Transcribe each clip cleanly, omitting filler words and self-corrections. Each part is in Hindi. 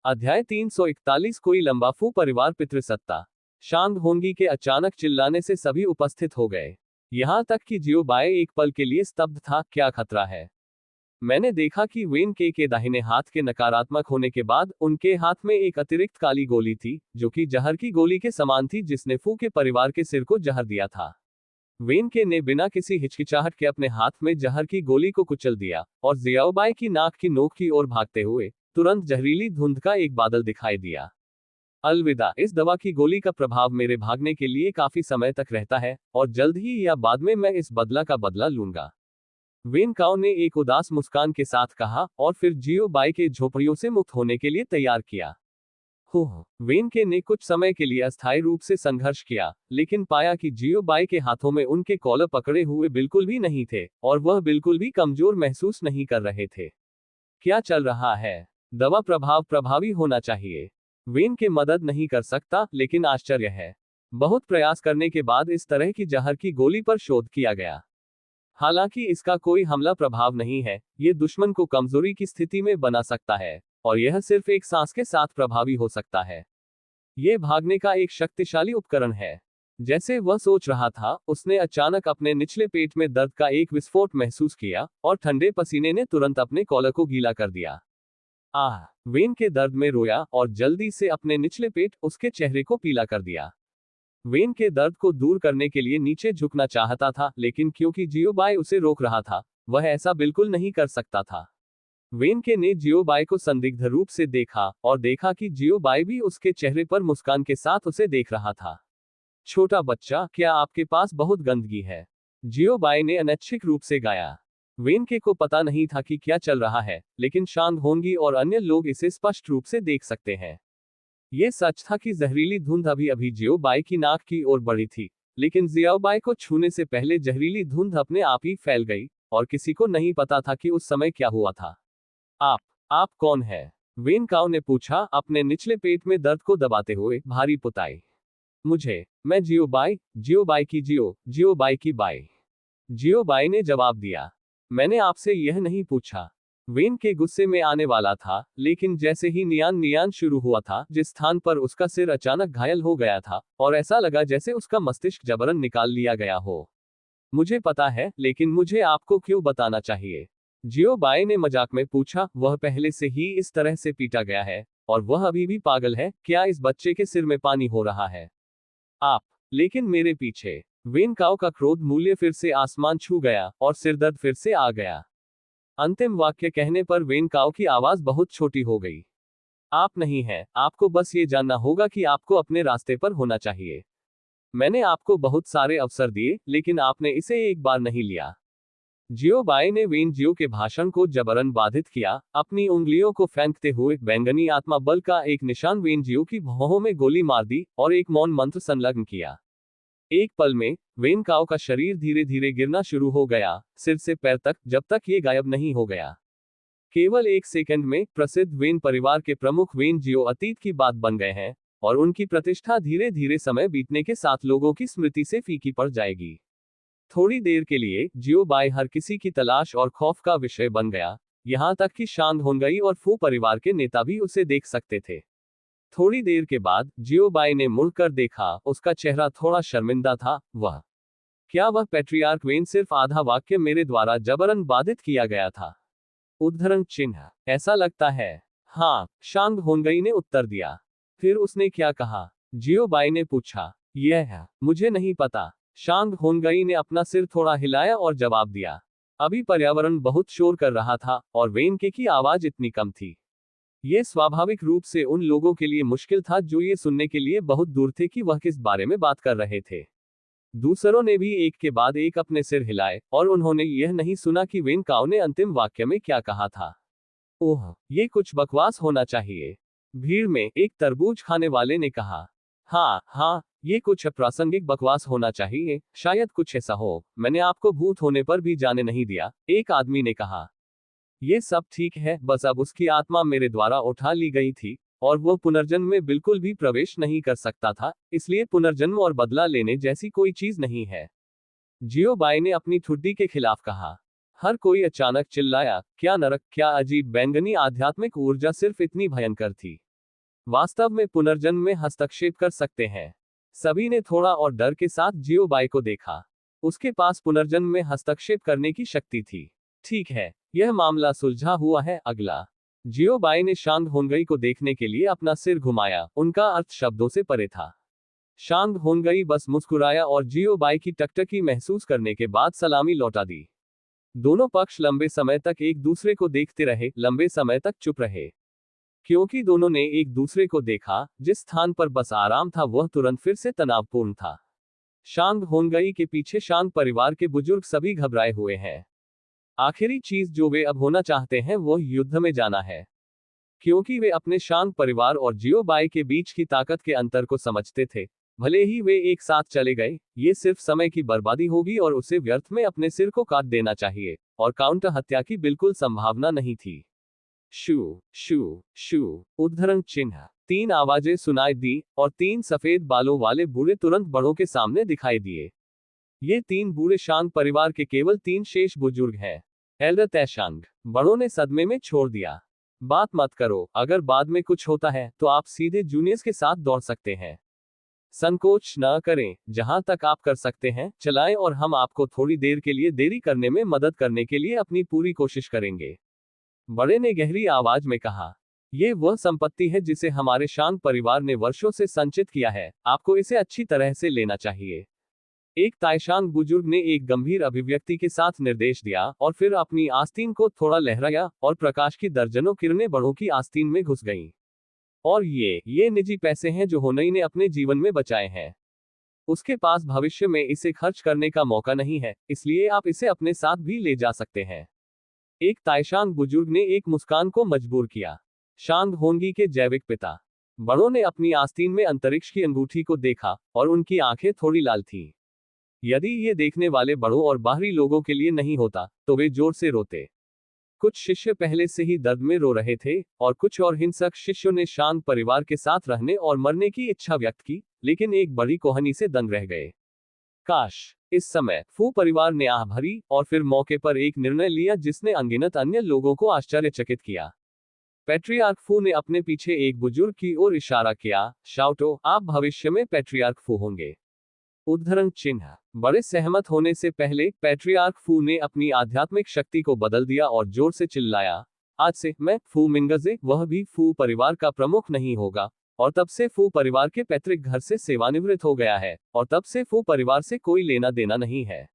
अध्याय 341 कोई लंबा फू परिवार पितृसत्ता। शांग होंगी के अचानक चिल्लाने से सभी उपस्थित हो गए। यहां तक कि जियो बाय एक पल के लिए स्तब्ध था। क्या खतरा है? मैंने देखा कि वेन के दाहिने हाथ के नकारात्मक होने के बाद उनके हाथ में एक अतिरिक्त काली गोली थी, जो कि जहर की गोली के समान थी जिसने फू के परिवार के सिर को जहर दिया था। वेन के ने बिना किसी हिचकिचाहट के अपने हाथ में जहर की गोली को कुचल दिया और जियाओबाई की नाक की नोक की ओर भागते हुए तुरंत जहरीली धुंध का एक बादल दिखाई दिया। अलविदा। इस दवा की गोली का प्रभाव मेरे भागने के लिए काफी समय तक रहता है और जल्द ही या बाद में मैं इस बदला का बदला लूंगा। वेन काओ ने एक उदास मुस्कान के साथ कहा और फिर जियो बाई के झोपड़ियों से मुक्त होने के लिए तैयार किया। वेन के ने कुछ समय के लिए अस्थायी रूप से संघर्ष किया, लेकिन पाया कि जियो बाई के हाथों में उनके कॉलर पकड़े हुए बिल्कुल भी नहीं थे और वह बिल्कुल भी कमजोर महसूस नहीं कर रहे थे। क्या चल रहा है? दवा प्रभाव प्रभावी होना चाहिए। वेन के मदद नहीं कर सकता, लेकिन आश्चर्य है, बहुत प्रयास करने के बाद इस तरह की जहर की गोली पर शोध किया गया। हालांकि इसका कोई हमला प्रभाव नहीं है, ये दुश्मन को कमजोरी की स्थिति में बना सकता है और यह सिर्फ एक सांस के साथ प्रभावी हो सकता है। यह भागने का एक शक्तिशाली उपकरण है। जैसे वह सोच रहा था, उसने अचानक अपने निचले पेट में दर्द का एक विस्फोट महसूस किया और ठंडे पसीने ने तुरंत अपने कॉलर को गीला कर दिया। वेन के दर्द में रोया और जल्दी से अपने निचले पेट उसके चेहरे को पीला कर दिया। वेन के दर्द को दूर करने के लिए नीचे झुकना चाहता था, लेकिन क्योंकि जियो बाय उसे रोक रहा था, वह ऐसा बिल्कुल नहीं कर सकता था। वेन के ने जियो बाय को संदिग्ध रूप से देखा और देखा कि जियो बाय भी उसके चेहरे पर मुस्कान के साथ उसे देख रहा था। छोटा बच्चा, क्या आपके पास बहुत गंदगी है? जियो बाय ने अनैच्छिक रूप से गाया। वेन के को पता नहीं था कि क्या चल रहा है, लेकिन शांग होंगी और अन्य लोग इसे स्पष्ट रूप से देख सकते हैं। यह सच था कि जहरीली धुंध अभी अभी जियो बाय की नाक की ओर बढ़ी थी, लेकिन जियाओ बाय को छूने से पहले जहरीली धुंध अपने आप ही फैल गई और किसी को नहीं पता था कि उस समय क्या हुआ था। आप कौन है? वेन काओ ने पूछा, अपने निचले पेट में दर्द को दबाते हुए भारी पुताई। मैं जियो बाय की जियो बाय की बाय। जियो बाय ने जवाब दिया। मैंने आपसे यह नहीं पूछा। वेन के गुस्से में आने वाला था, लेकिन जैसे ही नियान शुरू हुआ था, जिस स्थान पर उसका सिर अचानक घायल हो गया था और ऐसा लगा जैसे उसका मस्तिष्क जबरन निकाल लिया गया हो। मुझे पता है, लेकिन मुझे आपको क्यों बताना चाहिए? जियो बाय ने मजाक में पूछा। वह पहले से ही इस तरह से पीटा गया है और वह अभी भी पागल है। क्या इस बच्चे के सिर में पानी हो रहा है? लेकिन मेरे पीछे। वेन काओ का क्रोध मूल्य फिर से आसमान छू गया और सिरदर्द फिर से आ गया। अंतिम वाक्य कहने पर वेन काओ की आवाज बहुत छोटी हो गई। आप नहीं हैं, आपको बस ये जानना होगा कि आपको अपने रास्ते पर होना चाहिए। मैंने आपको बहुत सारे अवसर दिए, लेकिन आपने इसे एक बार नहीं लिया। जियो बाय ने वेन जियो के भाषण को जबरन बाधित किया, अपनी उंगलियों को फेंकते हुए बैंगनी आत्मा बल का एक निशान वेन जियो की भौहों में गोली मार दी और एक मौन मंत्र संलग्न किया। एक पल में वेन काओ का शरीर धीरे धीरे गिरना शुरू हो गया, सिर से पैर तक, जब तक ये गायब नहीं हो गया। केवल एक सेकंड में प्रसिद्ध वेन परिवार के प्रमुख वेन जियो अतीत की बात बन गए हैं और उनकी प्रतिष्ठा धीरे धीरे समय बीतने के साथ लोगों की स्मृति से फीकी पड़ जाएगी। थोड़ी देर के लिए जियो बाय हर किसी की तलाश और खौफ का विषय बन गया, यहां तक कि शांग होंगई और फू परिवार के नेता भी उसे देख सकते थे। थोड़ी देर के बाद जियो बाय ने मुड़कर देखा, उसका चेहरा थोड़ा शर्मिंदा था। क्या वह पैट्रियार्क वेन सिर्फ आधा वाक्य मेरे द्वारा जबरन बाधित किया गया था? उद्धरण चिन्ह। ऐसा लगता है। हाँ, शांग होंगई ने उत्तर दिया। फिर उसने क्या कहा? जियो बाय ने पूछा। मुझे नहीं पता। शांग होंगई ने अपना सिर थोड़ा हिलाया और जवाब दिया। अभी पर्यावरण बहुत शोर कर रहा था और वेन के की आवाज इतनी कम थी। यह स्वाभाविक रूप से उन लोगों के लिए मुश्किल था जो ये सुनने के लिए बहुत दूर थे कि वह किस बारे में बात कर रहे थे। दूसरों ने भी एक के बाद एक अपने सिर हिलाए और उन्होंने यह नहीं सुना कि वेन काओ ने अंतिम वाक्य में क्या कहा था। ये कुछ बकवास होना चाहिए। भीड़ में एक तरबूज खाने वाले ने कहा। हाँ, ये कुछ अप्रासंगिक बकवास होना चाहिए, शायद कुछ ऐसा हो। मैंने आपको भूत होने पर भी जाने नहीं दिया, एक आदमी ने कहा। ये सब ठीक है, बस अब उसकी आत्मा मेरे द्वारा उठा ली गई थी और वो पुनर्जन्म में बिल्कुल भी प्रवेश नहीं कर सकता था, इसलिए पुनर्जन्म और बदला लेने जैसी कोई चीज नहीं है। जियो बाय ने अपनी ठुड्डी के खिलाफ कहा। हर कोई अचानक चिल्लाया। क्या नरक, क्या अजीब बैंगनी आध्यात्मिक ऊर्जा सिर्फ इतनी भयंकर थी। वास्तव में पुनर्जन्म में हस्तक्षेप कर सकते हैं। सभी ने थोड़ा और डर के साथ जियोबाई को देखा। उसके पास पुनर्जन्म में हस्तक्षेप करने की शक्ति थी। ठीक है, यह मामला सुलझा हुआ है। अगला। जियोबाई ने शांग होनगई को देखने के लिए अपना सिर घुमाया। उनका अर्थ शब्दों से परे था। शांग होनगई बस मुस्कुराया और जियोबाई की टकटकी महसूस करने के बाद सलामी लौटा दी। दोनों पक्ष लंबे समय तक एक दूसरे को देखते रहे, लंबे समय तक चुप रहे। क्योंकि दोनों ने एक दूसरे को देखा, जिस स्थान पर बस आराम था वह तुरंत फिर से तनावपूर्ण था। शांग होनगई के पीछे शांग परिवार के बुजुर्ग सभी घबराए हुए हैं। आखिरी चीज जो वे अब होना चाहते हैं वह युद्ध में जाना है। क्योंकि वे अपने शांग परिवार और जियोबाई के बीच की ताकत के अंतर को समझते थे। भले ही वे एक साथ चले गए, ये सिर्फ समय की बर्बादी होगी और उसे व्यर्थ में अपने सिर को काट देना चाहिए, और काउंटर हत्या की बिल्कुल संभावना नहीं थी। शू शू शू उद्धरण चिन्ह। 3 आवाजें सुनाई दी और 3 सफेद बालों वाले बूढ़े तुरंत बड़ों के सामने दिखाई दिए। ये 3 बूढ़े शांग परिवार के केवल 3 शेष बुजुर्ग हैं। एल्डर तैशांग। बड़ों ने सदमे में छोड़ दिया। बात मत करो, अगर बाद में कुछ होता है तो आप सीधे जूनियर्स के साथ दौड़ सकते हैं। संकोच न करें, जहां तक आप कर सकते हैं चलाएं और हम आपको थोड़ी देर के लिए देरी करने में मदद करने के लिए अपनी पूरी कोशिश करेंगे। बड़े ने गहरी आवाज में कहा। ये वह संपत्ति है जिसे हमारे शांग परिवार ने वर्षों से संचित किया है, आपको इसे अच्छी तरह से लेना चाहिए। एक ताइशांग बुजुर्ग ने एक गंभीर अभिव्यक्ति के साथ निर्देश दिया और फिर अपनी आस्तीन को थोड़ा लहराया और प्रकाश की दर्जनों किरणें बड़ों की आस्तीन में घुस गईं। और ये निजी पैसे हैं जो होनई ने अपने जीवन में बचाए हैं। उसके पास भविष्य में इसे खर्च करने का मौका नहीं है, इसलिए आप इसे अपने साथ भी ले जा सकते हैं। एक ताइशांग बुजुर्ग ने एक मुस्कान को मजबूर किया। शांग होनगी के जैविक पिता। बड़ों ने अपनी आस्तीन में अंतरिक्ष की अंगूठी को देखा और उनकी आंखें थोड़ी लाल थीं। यदि ये देखने वाले बड़ों और बाहरी लोगों के लिए नहीं होता तो वे जोर से रोते। कुछ शिष्य पहले से ही दर्द में रो रहे थे और कुछ और हिंसक शिष्यों ने शांग परिवार के साथ रहने और मरने की इच्छा व्यक्त की, लेकिन एक बड़ी कोहनी से दंग रह गए। काश इस समय फू परिवार ने आह भरी और फिर मौके पर एक निर्णय लिया जिसने अनगिनत अन्य लोगों को आश्चर्यचकित किया। पैट्रियार्क फू ने अपने पीछे एक बुजुर्ग की ओर इशारा किया। शाउटो, आप भविष्य में पैट्रियार्क फू होंगे। उद्धरण चिन्ह। बड़े सहमत होने से पहले पैट्रियार्क फू ने अपनी आध्यात्मिक शक्ति को बदल दिया और जोर से चिल्लाया, आज से मैं फू मिंगजे, वह भी फू परिवार का प्रमुख नहीं होगा। और तब से फू परिवार के पैतृक घर से सेवानिवृत्त हो गया है, और तब से फू परिवार से कोई लेना देना नहीं है।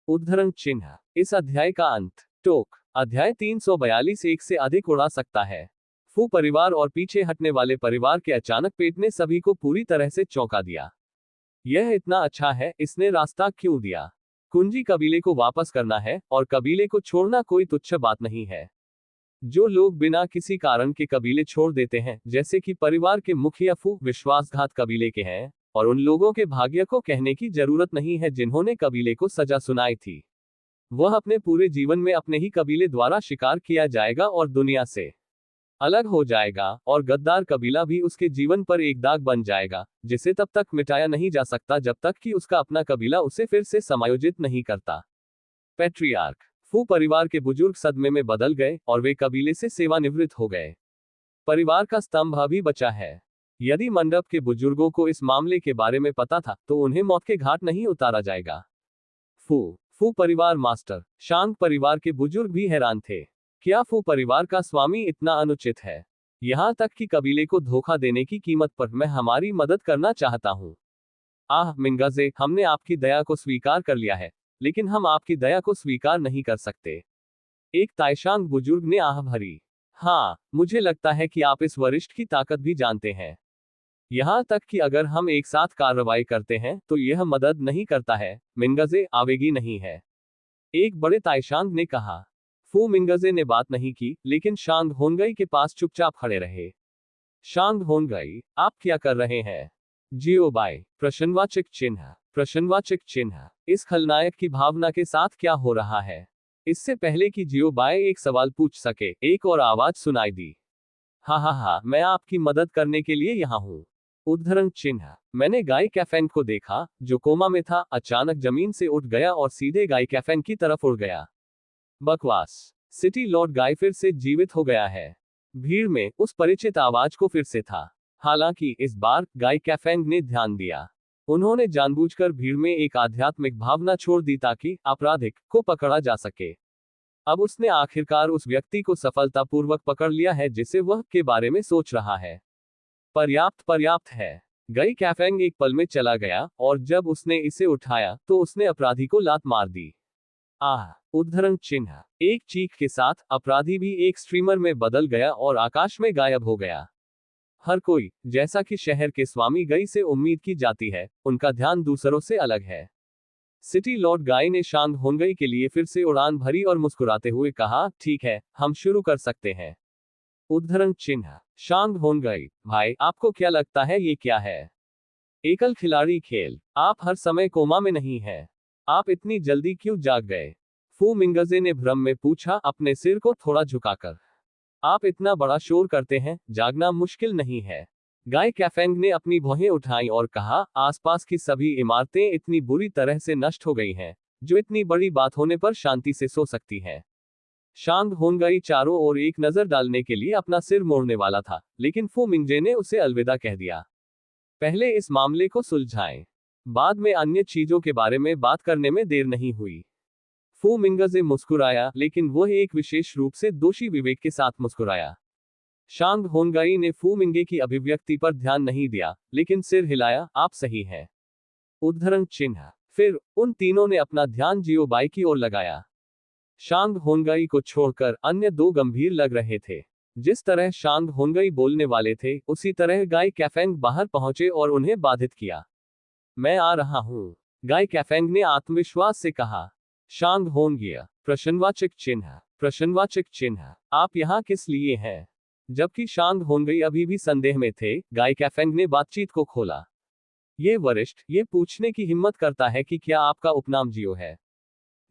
उद्धरण चिन्ह। इस अध्याय का अंत। टोक। अध्याय 342 एक से अधिक उड़ा सकता है। फू परिवार और पीछे हटने वाले परिवार के अचानक पेट ने सभी को पूरी तरह से चौंका दिया। यह इतना अच्छा है, इसने रास्ता क्यों दिया? कुंजी कबीले को वापस करना है, और कबीले को छोड़ना कोई तुच्छ बात नहीं है। जो लोग बिना किसी कारण के कबीले छोड़ देते हैं, जैसे कि परिवार के मुखिया फू विश्वासघात कबीले के हैं, और उन लोगों के भाग्य को कहने की जरूरत नहीं है जिन्होंने कबीले को सजा सुनाई थी। वह अपने पूरे जीवन में अपने ही कबीले द्वारा शिकार किया जाएगा और दुनिया से अलग हो जाएगा, और गद्दार कबीला भी उसके जीवन पर एक दाग बन जाएगा, जिसे तब तक मिटाया नहीं जा सकता जब तक कि उसका अपना कबीला उसे फिर से समायोजित नहीं करता। पैट्रियार्क फू परिवार के बुजुर्ग सदमे में बदल गए और वे कबीले से सेवानिवृत्त हो गए। परिवार का स्तंभ अभी बचा है। यदि मंडप के बुजुर्गों को इस मामले के बारे में पता था तो उन्हें मौत के घाट नहीं उतारा जाएगा। फू परिवार मास्टर। शांग परिवार के बुजुर्ग भी हैरान थे। क्या फू परिवार का स्वामी इतना अनुचित है? यहां तक कि कबीले को धोखा देने की कीमत पर मैं हमारी मदद करना चाहता हूं। आह मिंगाजे, हमने आपकी दया को स्वीकार कर लिया है, लेकिन हम आपकी दया को स्वीकार नहीं कर सकते। एक ताइशांग बुजुर्ग ने आह भरी। हाँ, मुझे लगता है कि आप इस वरिष्ठ की ताकत भी जानते हैं। यहां तक कि अगर हम एक साथ कार्रवाई करते हैं तो यह मदद नहीं करता है। मिंगाजे आवेगी नहीं है, एक बड़े ताइशांग ने कहा। फू मिंगाजे ने बात नहीं की, लेकिन शांग होनगई के पास चुपचाप खड़े रहे। शांग होनगई, आप क्या कर रहे हैं? जियोबाई। प्रश्नवाचक चिन्ह। प्रश्नवाचक चिन्ह। इस खलनायक की भावना के साथ क्या हो रहा है? इससे पहले कि जियोबाई एक सवाल पूछ सके, एक और आवाज सुनाई दी। हा, मैं आपकी मदद करने के लिए यहाँ हूँ। उद्धरण चिन्ह। मैंने गाय कैफेन को देखा, जो कोमा में था, अचानक जमीन से उठ गया और सीधे गाय कैफेन की तरफ उड़ गया। बकवास। सिटी लॉर्ड गाय फिर से जीवित हो गया है। भीड़ में उस परिचित आवाज को फिर से था। हालांकि इस बार गाई कैफेंग ने ध्यान दिया। उन्होंने जानबूझकर भीड़ में एक आध्यात्मिक भावना छोड़ दी ताकि अपराधिक को पकड़ा जा सके। अब उसने आखिरकार उस व्यक्ति को सफलतापूर्वक पकड़ लिया है जिसे वह के बारे में सोच रहा है। पर्याप्त पर्याप्त है। गई कैफेंग एक पल में चला गया और जब उसने इसे उठाया तो उसने अपराधी को लात मार दी। आह! उद्धरण चिन्ह। एक चीख के साथ अपराधी भी एक स्ट्रीमर में बदल गया और आकाश में गायब हो गया। हर कोई, जैसा कि शहर के स्वामी गई से उम्मीद की जाती है, उनका ध्यान दूसरों से अलग है। सिटी लॉर्ड गाई ने शांग होंगई के लिए फिर से उड़ान भरी और मुस्कुराते हुए कहा, ठीक है, हम शुरू कर सकते हैं। उद्धरण चिन्ह। शांग होंगई, भाई, आपको क्या लगता है ये क्या है? एकल खिलाड़ी खेल। आप हर समय कोमा में नहीं हैं। आप इतनी जल्दी क्यों जाग गए? फू मिंगजे ने भ्रम में पूछा, अपने सिर को थोड़ा झुकाकर। आप इतना बड़ा शोर करते हैं, जागना मुश्किल नहीं है। गाय कैफेंग ने अपनी भौहें उठाई और कहा, आसपास की सभी इमारतें इतनी बुरी तरह से नष्ट हो गई हैं, जो इतनी बड़ी बात होने पर शांति से सो सकती हैं। शांग होंगई चारों ओर एक नजर डालने के लिए अपना सिर मोड़ने वाला था, लेकिन फू मिंगजे ने उसे अलविदा कह दिया। पहले इस मामले को सुलझाएं। बाद में अन्य चीजों के बारे में बात करने में देर नहीं हुई। फू मिंगजे मुस्कुराया, लेकिन वह एक विशेष रूप से दोषी विवेक के साथ मुस्कुराया। शांग होंगई ने फू मिंगे की अभिव्यक्ति पर ध्यान नहीं दिया, लेकिन सिर हिलाया, आप सही हैं। उद्धरण चिन्ह। फिर उन तीनों ने अपना ध्यान जियो बाई की ओर लगाया। शांग होंगई को छोड़कर अन्य दो गंभीर लग रहे थे। जिस तरह शांग होंगई बोलने वाले थे, उसी तरह गाय कैफेंग बाहर पहुंचे और उन्हें बाधित किया। मैं आ रहा हूं, गाय कैफेंग ने आत्मविश्वास से कहा। शांग होंगिया। प्रश्नवाचक चिन्ह। प्रश्नवाचक चिन्ह। आप यहां किस लिए हैं? जबकि शांग होंगई अभी भी संदेह में थे, गाय कैफेंग ने बातचीत को खोला। ये वरिष्ठ ये पूछने की हिम्मत करता है कि क्या आपका उपनाम जियो है?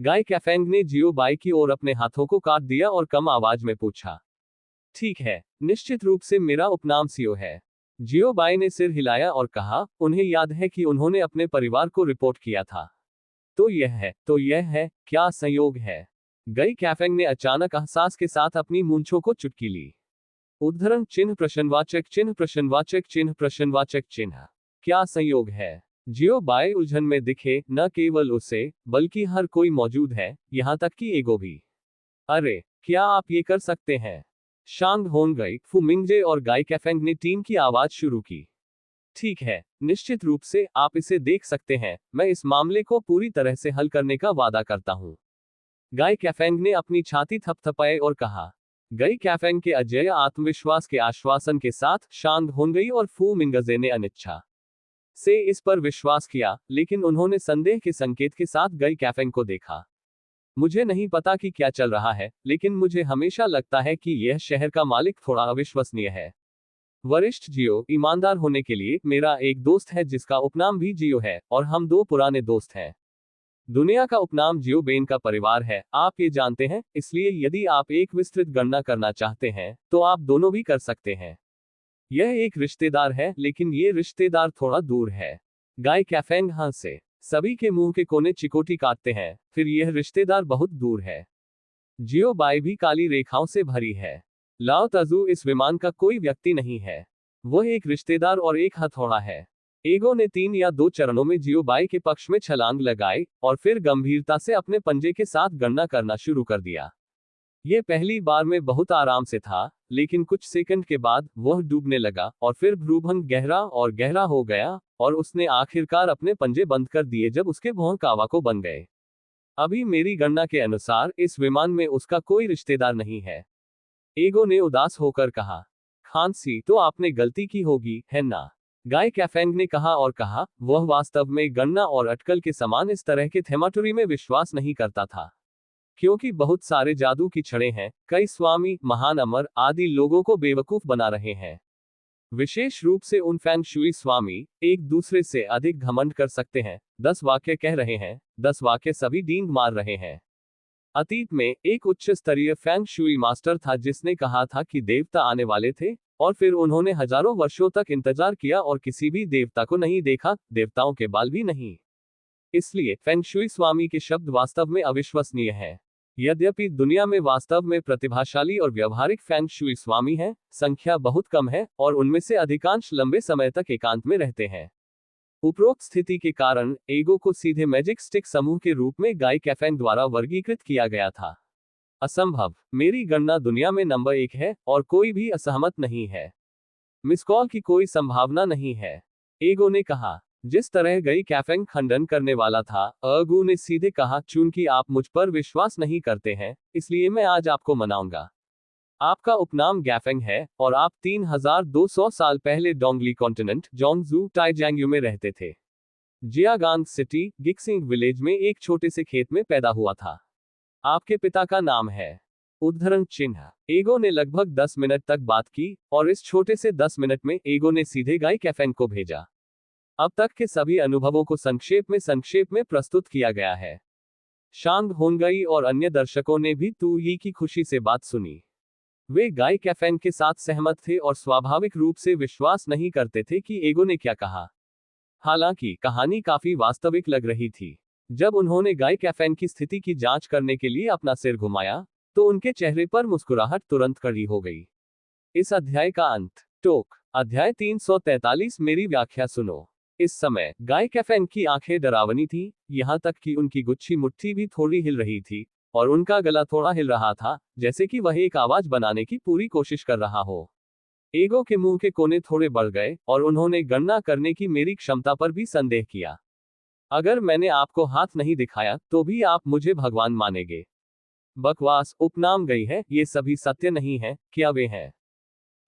गाय कैफेंग ने जियो बाई की ओर अपने हाथों को काट दिया और कम आवाज में पूछा। ठीक है, निश्चित रूप से मेरा उपनाम सियो है। जियो बाई ने सिर हिलाया और कहा, उन्हें याद है कि उन्होंने अपने परिवार को रिपोर्ट किया था। तो यह है, क्या संयोग है? गई कैफेंग ने अचानक एहसास के साथ अपनी मूंछों को चुटकी ली। उद्धरण चिन्ह प्रश्नवाचक चिन्ह प्रश्नवाचक चिन्ह प्रश्नवाचक चिन्ह। क्या संयोग है? जियो बाई उलझन में दिखे, न केवल उसे, बल्कि हर कोई मौजूद है, यहां तक कि एगो भी। अरे, क्या आप ये कर सकते हैं? शांग होंगई, फू मिंगजे और गाय कैफेंग ने टीम की आवाज शुरू की। ठीक है, निश्चित रूप से, आप इसे देख सकते हैं, मैं इस मामले को पूरी तरह से हल करने का वादा करता हूं। गाय कैफेंग ने अपनी छाती थपथपाए और कहा। गई कैफेंग के अजेय आत्मविश्वास के आश्वासन के साथ शांग होंगई और फू मिंगजे ने अनिच्छा से इस पर विश्वास किया, लेकिन उन्होंने संदेह के संकेत के साथ गई कैफेंग को देखा। मुझे नहीं पता कि क्या चल रहा है, लेकिन मुझे हमेशा लगता है कि यह शहर का मालिक थोड़ा अविश्वसनीय है। वरिष्ठ जियो, ईमानदार होने के लिए, मेरा एक दोस्त है जिसका उपनाम भी जियो है, और हम दो पुराने दोस्त हैं। दुनिया का उपनाम जियो बेन का परिवार है, आप ये जानते हैं, इसलिए यदि आप एक विस्तृत गणना करना चाहते हैं, तो आप दोनों भी कर सकते हैं। यह एक रिश्तेदार है, लेकिन ये रिश्तेदार थोड़ा दूर है। गाय कैफेंग हंसे। सभी के मुंह के कोने चिकोटी काटते हैं, फिर यह रिश्तेदार बहुत दूर है। जियो बाई भी काली रेखाओं से भरी है। लाओ तजू इस विमान का कोई व्यक्ति नहीं है। वह एक रिश्तेदार और एक हथौड़ा है। एगो ने 3 या 2 चरणों में जियो बाई के पक्ष में छलांग लगाई, और फिर गंभीरता से अपने पंजे के साथ गणना करना शुरू कर दिया। यह पहली बार में बहुत आराम से था, लेकिन कुछ सेकंड के बाद, वह डूबने लगा, और फिर भ्रूभंग गहरा और गहरा हो गया, और उसने आखिरकार अपने पंजे बंद कर दिए जब उसके भौं कावाको बन गए। अभी मेरी गणना के अनुसार, इस विमान में उसका कोई रिश्तेदार नहीं है। एगो ने उदास होकर कहा। खांसी, तो आपने गलती की होगी, है ना? गाय कैफेंग ने कहा और कहा, वह वास्तव में गणना और अटकल के समान इस तरह के थेमाटोरी में विश्वास नहीं करता था। क्योंकि बहुत सारे जादू की छड़ें हैं, कई स्वामी, महान अमर, आदि लोगों को बेवकूफ बना रहे हैं। विशेष रूप से उन फेंग शुई स्वामी, एक दूसरे से अधिक घमंड कर सकते हैं, 10 वाक्य कह रहे हैं, 10 वाक्य सभी डींग मार रहे हैं। अतीत में, एक उच्च स्तरीय फेंग शुई मास्टर था जिसने कहा था कि देवता आने वाले थे, और फिर उन्होंने हजारों वर्षों तक इंतजार किया और किसी भी देवता को नहीं देखा, देवताओं के बाल भी नहीं। इसलिए, फेंग शुई स्वामी के शब्द वास्तव में अविश्वसनीय हैं। यद्यपि दुनिया में वास्तव में प्रतिभाशाली और व्यवहारिक फेंग शुई स्वामी हैं, संख्या बहुत कम है और उनमें से अधिकांश लंबे समय तक एकांत में रहते हैं। उपरोक्त स्थिति के कारण एगो को सीधे मैजिक स्टिक समूह के रूप में गाई कैफेंग द्वारा वर्गीकृत किया गया था। असंभव, मेरी गणना दुनिया में नंबर 1 है और कोई भी असहमत नहीं है। मिसकॉल की कोई संभावना नहीं है, एगो ने कहा। जिस तरह गई कैफेंग खंडन करने वाला था, अगू ने सीधे कहा, चूंकि आप मुझ पर विश्वास नहीं करते हैं, इसलिए मैं आज आपको मनाऊंगा। आपका उपनाम गैफेंग है और आप 3200 साल पहले डोंगली कॉन्टिनेंट जोंगजू टाइजैंगयू में रहते थे। जियागांग सिटी गिक्सिंग विलेज में एक छोटे से खेत में पैदा हुआ था। आपके पिता का नाम है। उद्धरण चिन्ह। एगो ने लगभग 10 मिनट तक बात की और इस छोटे से 10 मिनट में एगो ने सीधे गाई कैफेंग को भेजा। अब तक के सभी अनुभवों को संक्षेप में प्रस्तुत किया गया है। शांग होनगई और अन्य दर्शकों ने भी तू यी की खुशी से बात सुनी। वे गाई कैफेंग के साथ सहमत थे और स्वाभाविक रूप से विश्वास नहीं करते थे कि एगो ने क्या कहा। हालांकि कहानी काफी वास्तविक लग रही थी। जब उन्होंने गाई कैफेंग की स्थिति की जांच करने के लिए अपना सिर घुमाया, तो उनके चेहरे पर मुस्कुराहट तुरंत खड़ी हो गई। इस अध्याय का अंत। टोक। अध्याय 343। मेरी व्याख्या सुनो। इस समय गाय कैफेंग की आंखें डरावनी थी, यहां तक कि उनकी गुच्छी मुट्ठी भी थोड़ी हिल रही थी और उनका गला थोड़ा हिल रहा था, जैसे कि वह एक आवाज बनाने की पूरी कोशिश कर रहा हो। एगो के मुंह के कोने थोड़े बढ़ गए और उन्होंने गणना करने की मेरी क्षमता पर भी संदेह किया। अगर मैंने आपको हाथ नहीं दिखाया तो भी आप मुझे भगवान मानेंगे। बकवास, उपनाम गई है, ये सभी सत्य नहीं है, क्या वे हैं?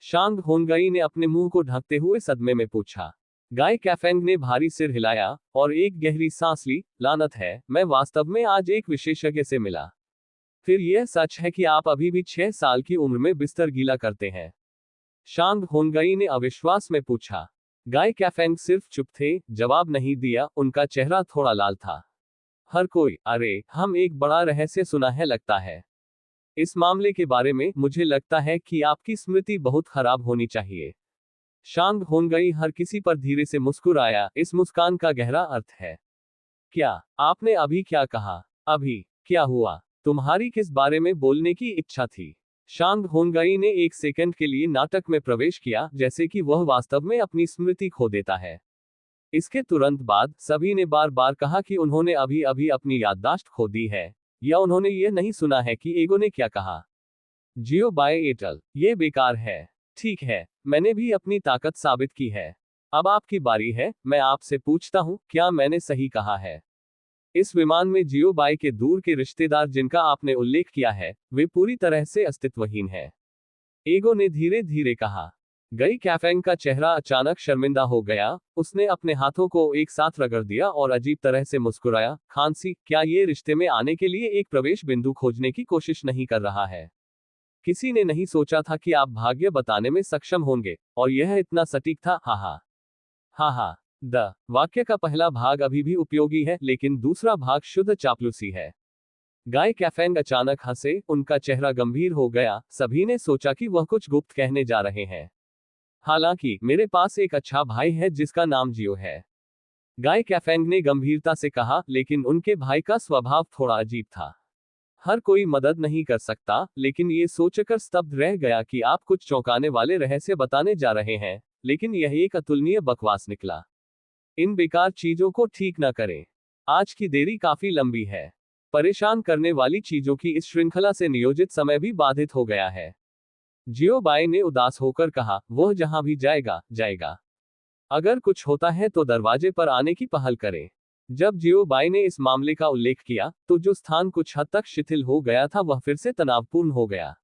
शांग होनगई ने अपने मुंह को ढकते हुए सदमे में पूछा। गाय कैफेंग ने भारी सिर हिलाया और एक गहरी सांस ली। लानत है, मैं वास्तव में आज एक विशेषज्ञ से मिला। फिर यह सच है कि आप अभी भी 6 साल की उम्र में बिस्तर गीला करते हैं? शांग होनगई ने अविश्वास में पूछा। गाय कैफेंग सिर्फ चुप थे, जवाब नहीं दिया, उनका चेहरा थोड़ा लाल था। हर कोई, अरे, हम एक बड़ा रहस्य सुना है लगता है। इस मामले के बारे में मुझे लगता है कि आपकी स्मृति बहुत खराब होनी चाहिए। शांग होनगई हर किसी पर धीरे से मुस्कुराया। इस मुस्कान का गहरा अर्थ है। क्या आपने अभी क्या कहा? अभी क्या हुआ? तुम्हारी किस बारे में बोलने की इच्छा थी? शांग होनगई ने एक सेकंड के लिए नाटक में प्रवेश किया, जैसे कि वह वास्तव में अपनी स्मृति खो देता है। इसके तुरंत बाद सभी ने बार बार कहा कि उन्होंने अभी अभी अपनी याददाश्त खो दी है, या उन्होंने यह नहीं सुना है कि एगो ने क्या कहा। जियो बाय एटल, ये बेकार है। ठीक है, मैंने भी अपनी ताकत साबित की है। अब आपकी बारी है, मैं आपसे पूछता हूं, क्या मैंने सही कहा है? इस विमान में जियो बाय के दूर के रिश्तेदार जिनका आपने उल्लेख किया है, वे पूरी तरह से अस्तित्वहीन हैं। एगो ने धीरे धीरे कहा। गई कैफेंग का चेहरा अचानक शर्मिंदा हो गया, उसने अपने हाथों को एक साथ रगड़ दिया और अजीब तरह से मुस्कुराया। खांसी, क्या ये रिश्ते में आने के लिए एक प्रवेश बिंदु खोजने की कोशिश नहीं कर रहा है? किसी ने नहीं सोचा था कि आप भाग्य बताने में सक्षम होंगे, और यह इतना सटीक था। हा हा हा हा। द वाक्य का पहला भाग अभी भी उपयोगी है, लेकिन दूसरा भाग शुद्ध चापलूसी है। गाय कैफेंग अचानक हंसे, उनका चेहरा गंभीर हो गया। सभी ने सोचा कि वह कुछ गुप्त कहने जा रहे हैं। हालांकि मेरे पास एक अच्छा भाई है जिसका नाम जियो है। गाय कैफेंग ने गंभीरता से कहा, लेकिन उनके भाई का स्वभाव थोड़ा अजीब था। हर कोई मदद नहीं कर सकता, लेकिन ये सोचकर स्तब्ध रह गया कि आप कुछ चौंकाने वाले रहस्य बताने जा रहे हैं, लेकिन यह एक अतुलनीय बकवास निकला। इन बेकार चीजों को ठीक न करें। आज की देरी काफी लंबी है। परेशान करने वाली चीजों की इस श्रृंखला से नियोजित समय भी बाधित हो गया है। जियो बाय ने उदास होकर कहा, वह जहां भी जाएगा, जाएगा। अगर कुछ होता है तो दरवाजे पर आने की पहल करें। जब जियो बाय ने इस मामले का उल्लेख किया, तो जो स्थान कुछ हद तक शिथिल हो गया था वह फिर से तनावपूर्ण हो गया।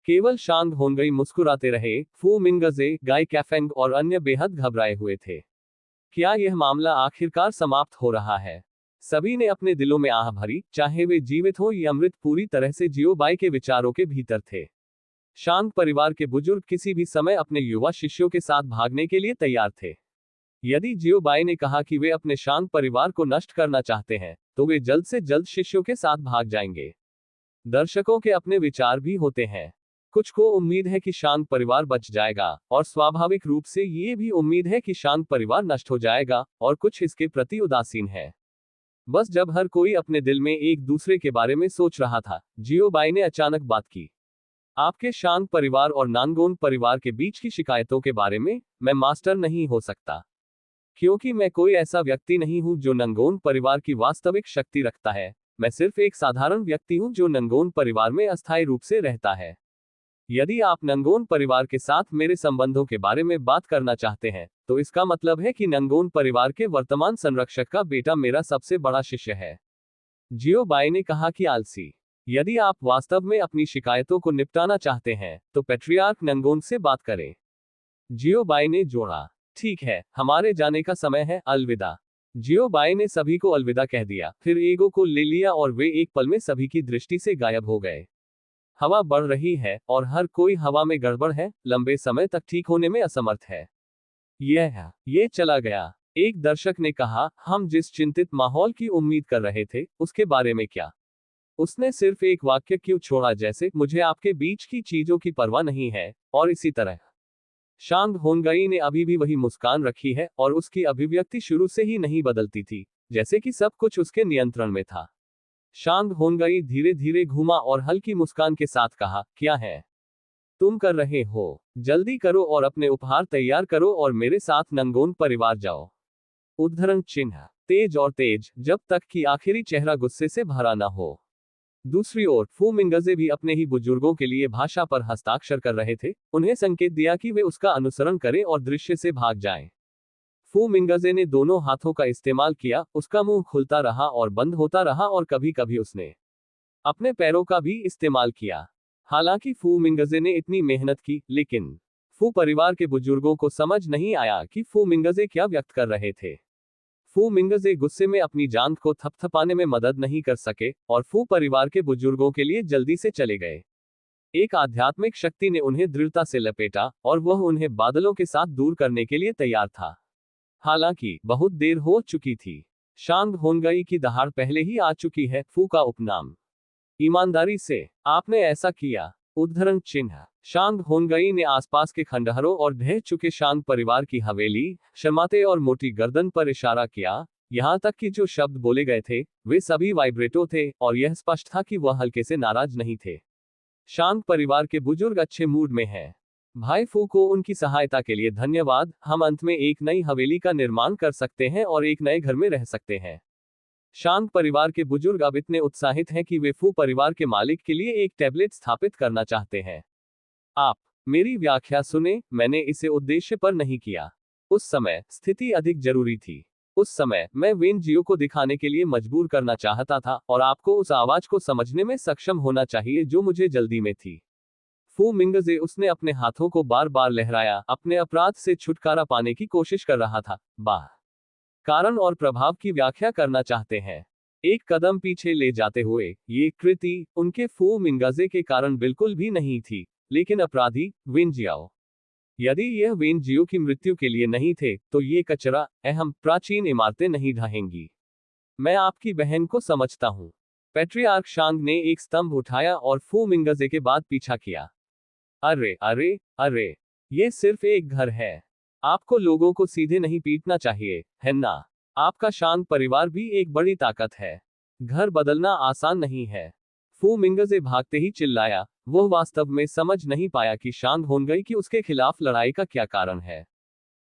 केवल शांग होनगई मुस्कुराते रहे। फू मिंगजे, गाय कैफेंग और अन्य बेहद घबराए हुए थे। क्या यह मामला आखिरकार समाप्त हो रहा है? सभी ने अपने दिलों में आह भरी, चाहे वे जीवित हो या मृत। पूरी तरह से जियो बाय के विचारों के भीतर थे। शांग परिवार के बुजुर्ग किसी भी समय अपने युवा शिष्यों के साथ भागने के लिए तैयार थे। यदि जियो बाय ने कहा कि वे अपने शांग परिवार को नष्ट करना चाहते हैं, तो वे जल्द से जल्द शिष्यों के साथ भाग जाएंगे। दर्शकों के अपने विचार भी होते हैं। कुछ को उम्मीद है कि शांग परिवार बच जाएगा, और स्वाभाविक रूप से ये भी उम्मीद है कि शांग परिवार नष्ट हो जाएगा, और कुछ इसके प्रति उदासीन है। बस जब हर कोई अपने दिल में एक दूसरे के बारे में सोच रहा था, जियो बाई ने अचानक बात की। आपके शांग परिवार और नांगोन परिवार के बीच की शिकायतों के बारे में मैं मास्टर नहीं हो सकता, क्योंकि मैं कोई ऐसा व्यक्ति नहीं हूं जो नंगोन परिवार की वास्तविक शक्ति रखता है। मैं सिर्फ एक साधारण व्यक्ति हूं जो नंगोन परिवार में अस्थायी रूप से रहता है। यदि आप नंगोन परिवार के साथ मेरे संबंधों के बारे में बात करना चाहते हैं, तो इसका मतलब है कि नंगोन परिवार के वर्तमान संरक्षक का बेटा मेरा सबसे बड़ा शिष्य है। जियो बाई ने कहा कि आलसी। यदि आप वास्तव में अपनी शिकायतों को निपटाना चाहते हैं, तो पेट्रियार्क नंगोन से बात करें। जियो बाई ने जोड़ा। ठीक है, हमारे जाने का समय है, अलविदा। जियो बाई ने सभी को अलविदा कह दिया, फिर ईगो को ले लिया और वे एक पल में सभी की दृष्टि से गायब हो गए। हवा बढ़ रही है और हर कोई हवा में गड़बड़ है, लंबे समय तक ठीक होने में असमर्थ है। ये चला गया। एक दर्शक ने कहा, हम जिस चिंतित माहौल की उम्मीद कर रहे थे, उसके बारे में क्या? उसने सिर्फ एक वाक्य क्यों छोड़ा, जैसे मुझे आपके बीच की चीजों की परवाह नहीं है, और इसी तरह। शांग होनगई ने अभी भी वही मुस्कान रखी है और उसकी अभिव्यक्ति शुरू से ही नहीं बदलती थी, जैसे कि सब कुछ उसके नियंत्रण में था। शांग होनगई धीरे धीरे घूमा और हल्की मुस्कान के साथ कहा, क्या है तुम कर रहे हो? जल्दी करो और अपने उपहार तैयार करो और मेरे साथ नंगोन परिवार जाओ। उद्धरण चिन्ह। तेज और तेज, जब तक कि आखिरी चेहरा गुस्से से भरा न हो। दूसरी ओर फू मिंगजे भी अपने ही बुजुर्गों के लिए भाषा पर हस्ताक्षर कर रहे थे, उन्हें संकेत दिया कि वे उसका अनुसरण करें और दृश्य से भाग जाएं। फू मिंगजे ने दोनों हाथों का इस्तेमाल किया, उसका मुंह खुलता रहा और बंद होता रहा और कभी कभी उसने अपने पैरों का भी इस्तेमाल किया। हालांकि फू मिंगजे ने इतनी मेहनत की, लेकिन फू परिवार के बुजुर्गों को समझ नहीं आया कि फू मिंगजे क्या व्यक्त कर रहे थे। फू मिंगजे गुस्से में अपनी जान को थपथपाने में मदद नहीं कर सके और फू परिवार के बुजुर्गों के लिए जल्दी से चले गए। एक आध्यात्मिक शक्ति ने उन्हें दृढ़ता से लपेटा और वह उन्हें बादलों के साथ दूर करने के लिए तैयार था। हालांकि बहुत देर हो चुकी थी। शांग होनगई की दहाड़ पहले ही आ चुकी है। फू का उपनाम। ईमानदारी से आपने ऐसा किया। उद्धरण चिन्ह। शांग होनगई ने आसपास के खंडहरों और ढह चुके शांग परिवार की हवेली, शर्माते और मोटी गर्दन पर इशारा किया। यहां तक कि जो शब्द बोले गए थे, वे सभी वाइब्रेटो थे और यह स्पष्ट था कि वह हल्के से नाराज नहीं थे। शांग परिवार के बुजुर्ग अच्छे मूड में हैं। भाई फू को उनकी सहायता के लिए धन्यवाद। हम अंत में एक नई हवेली का निर्माण कर सकते हैं और एक नए घर में रह सकते हैं। शांग परिवार के बुजुर्ग अब इतने उत्साहित हैं कि वे फू परिवार के मालिक के लिए एक टैबलेट स्थापित करना चाहते हैं। आप मेरी व्याख्या सुने, मैंने इसे उद्देश्य पर नहीं किया। उस समय स्थिति अधिक जरूरी थी। उस समय मैं वेन जियो को दिखाने के लिए मजबूर करना चाहता था और आपको उस आवाज को समझने में सक्षम होना चाहिए जो मुझे जल्दी में थी। फू मिंगजे, उसने अपने हाथों को बार बार लहराया, अपने अपराध से छुटकारा पाने की कोशिश कर रहा था। बाह, कारण और प्रभाव की व्याख्या करना चाहते हैं। एक कदम पीछे ले जाते हुए, ये कृति उनके फू मिंगजे के कारण बिल्कुल भी नहीं थी, लेकिन अपराधी वेन जियाओ। यदि यह वेन जियो की मृत्यु के लिए नहीं थे, तो ये कचरा, अहम प्राचीन इमारतें नहीं ढहेंगी। मैं आपकी बहन को समझता हूं। पेट्रियार्क शांग ने एक स्तंभ उठाया और फू मिंगजे के बाद पीछा किया। अरे अरे अरे, ये सिर्फ एक घर है। आपको लोगों को सीधे नहीं पीटना चाहिए, है ना? आपका शांग परिवार भी एक बड़ी ताकत है। घर बदलना आसान नहीं है। फू मिंगजे भागते ही चिल्लाया। वह वास्तव में समझ नहीं पाया कि शांग होनगई कि उसके खिलाफ लड़ाई का क्या कारण है।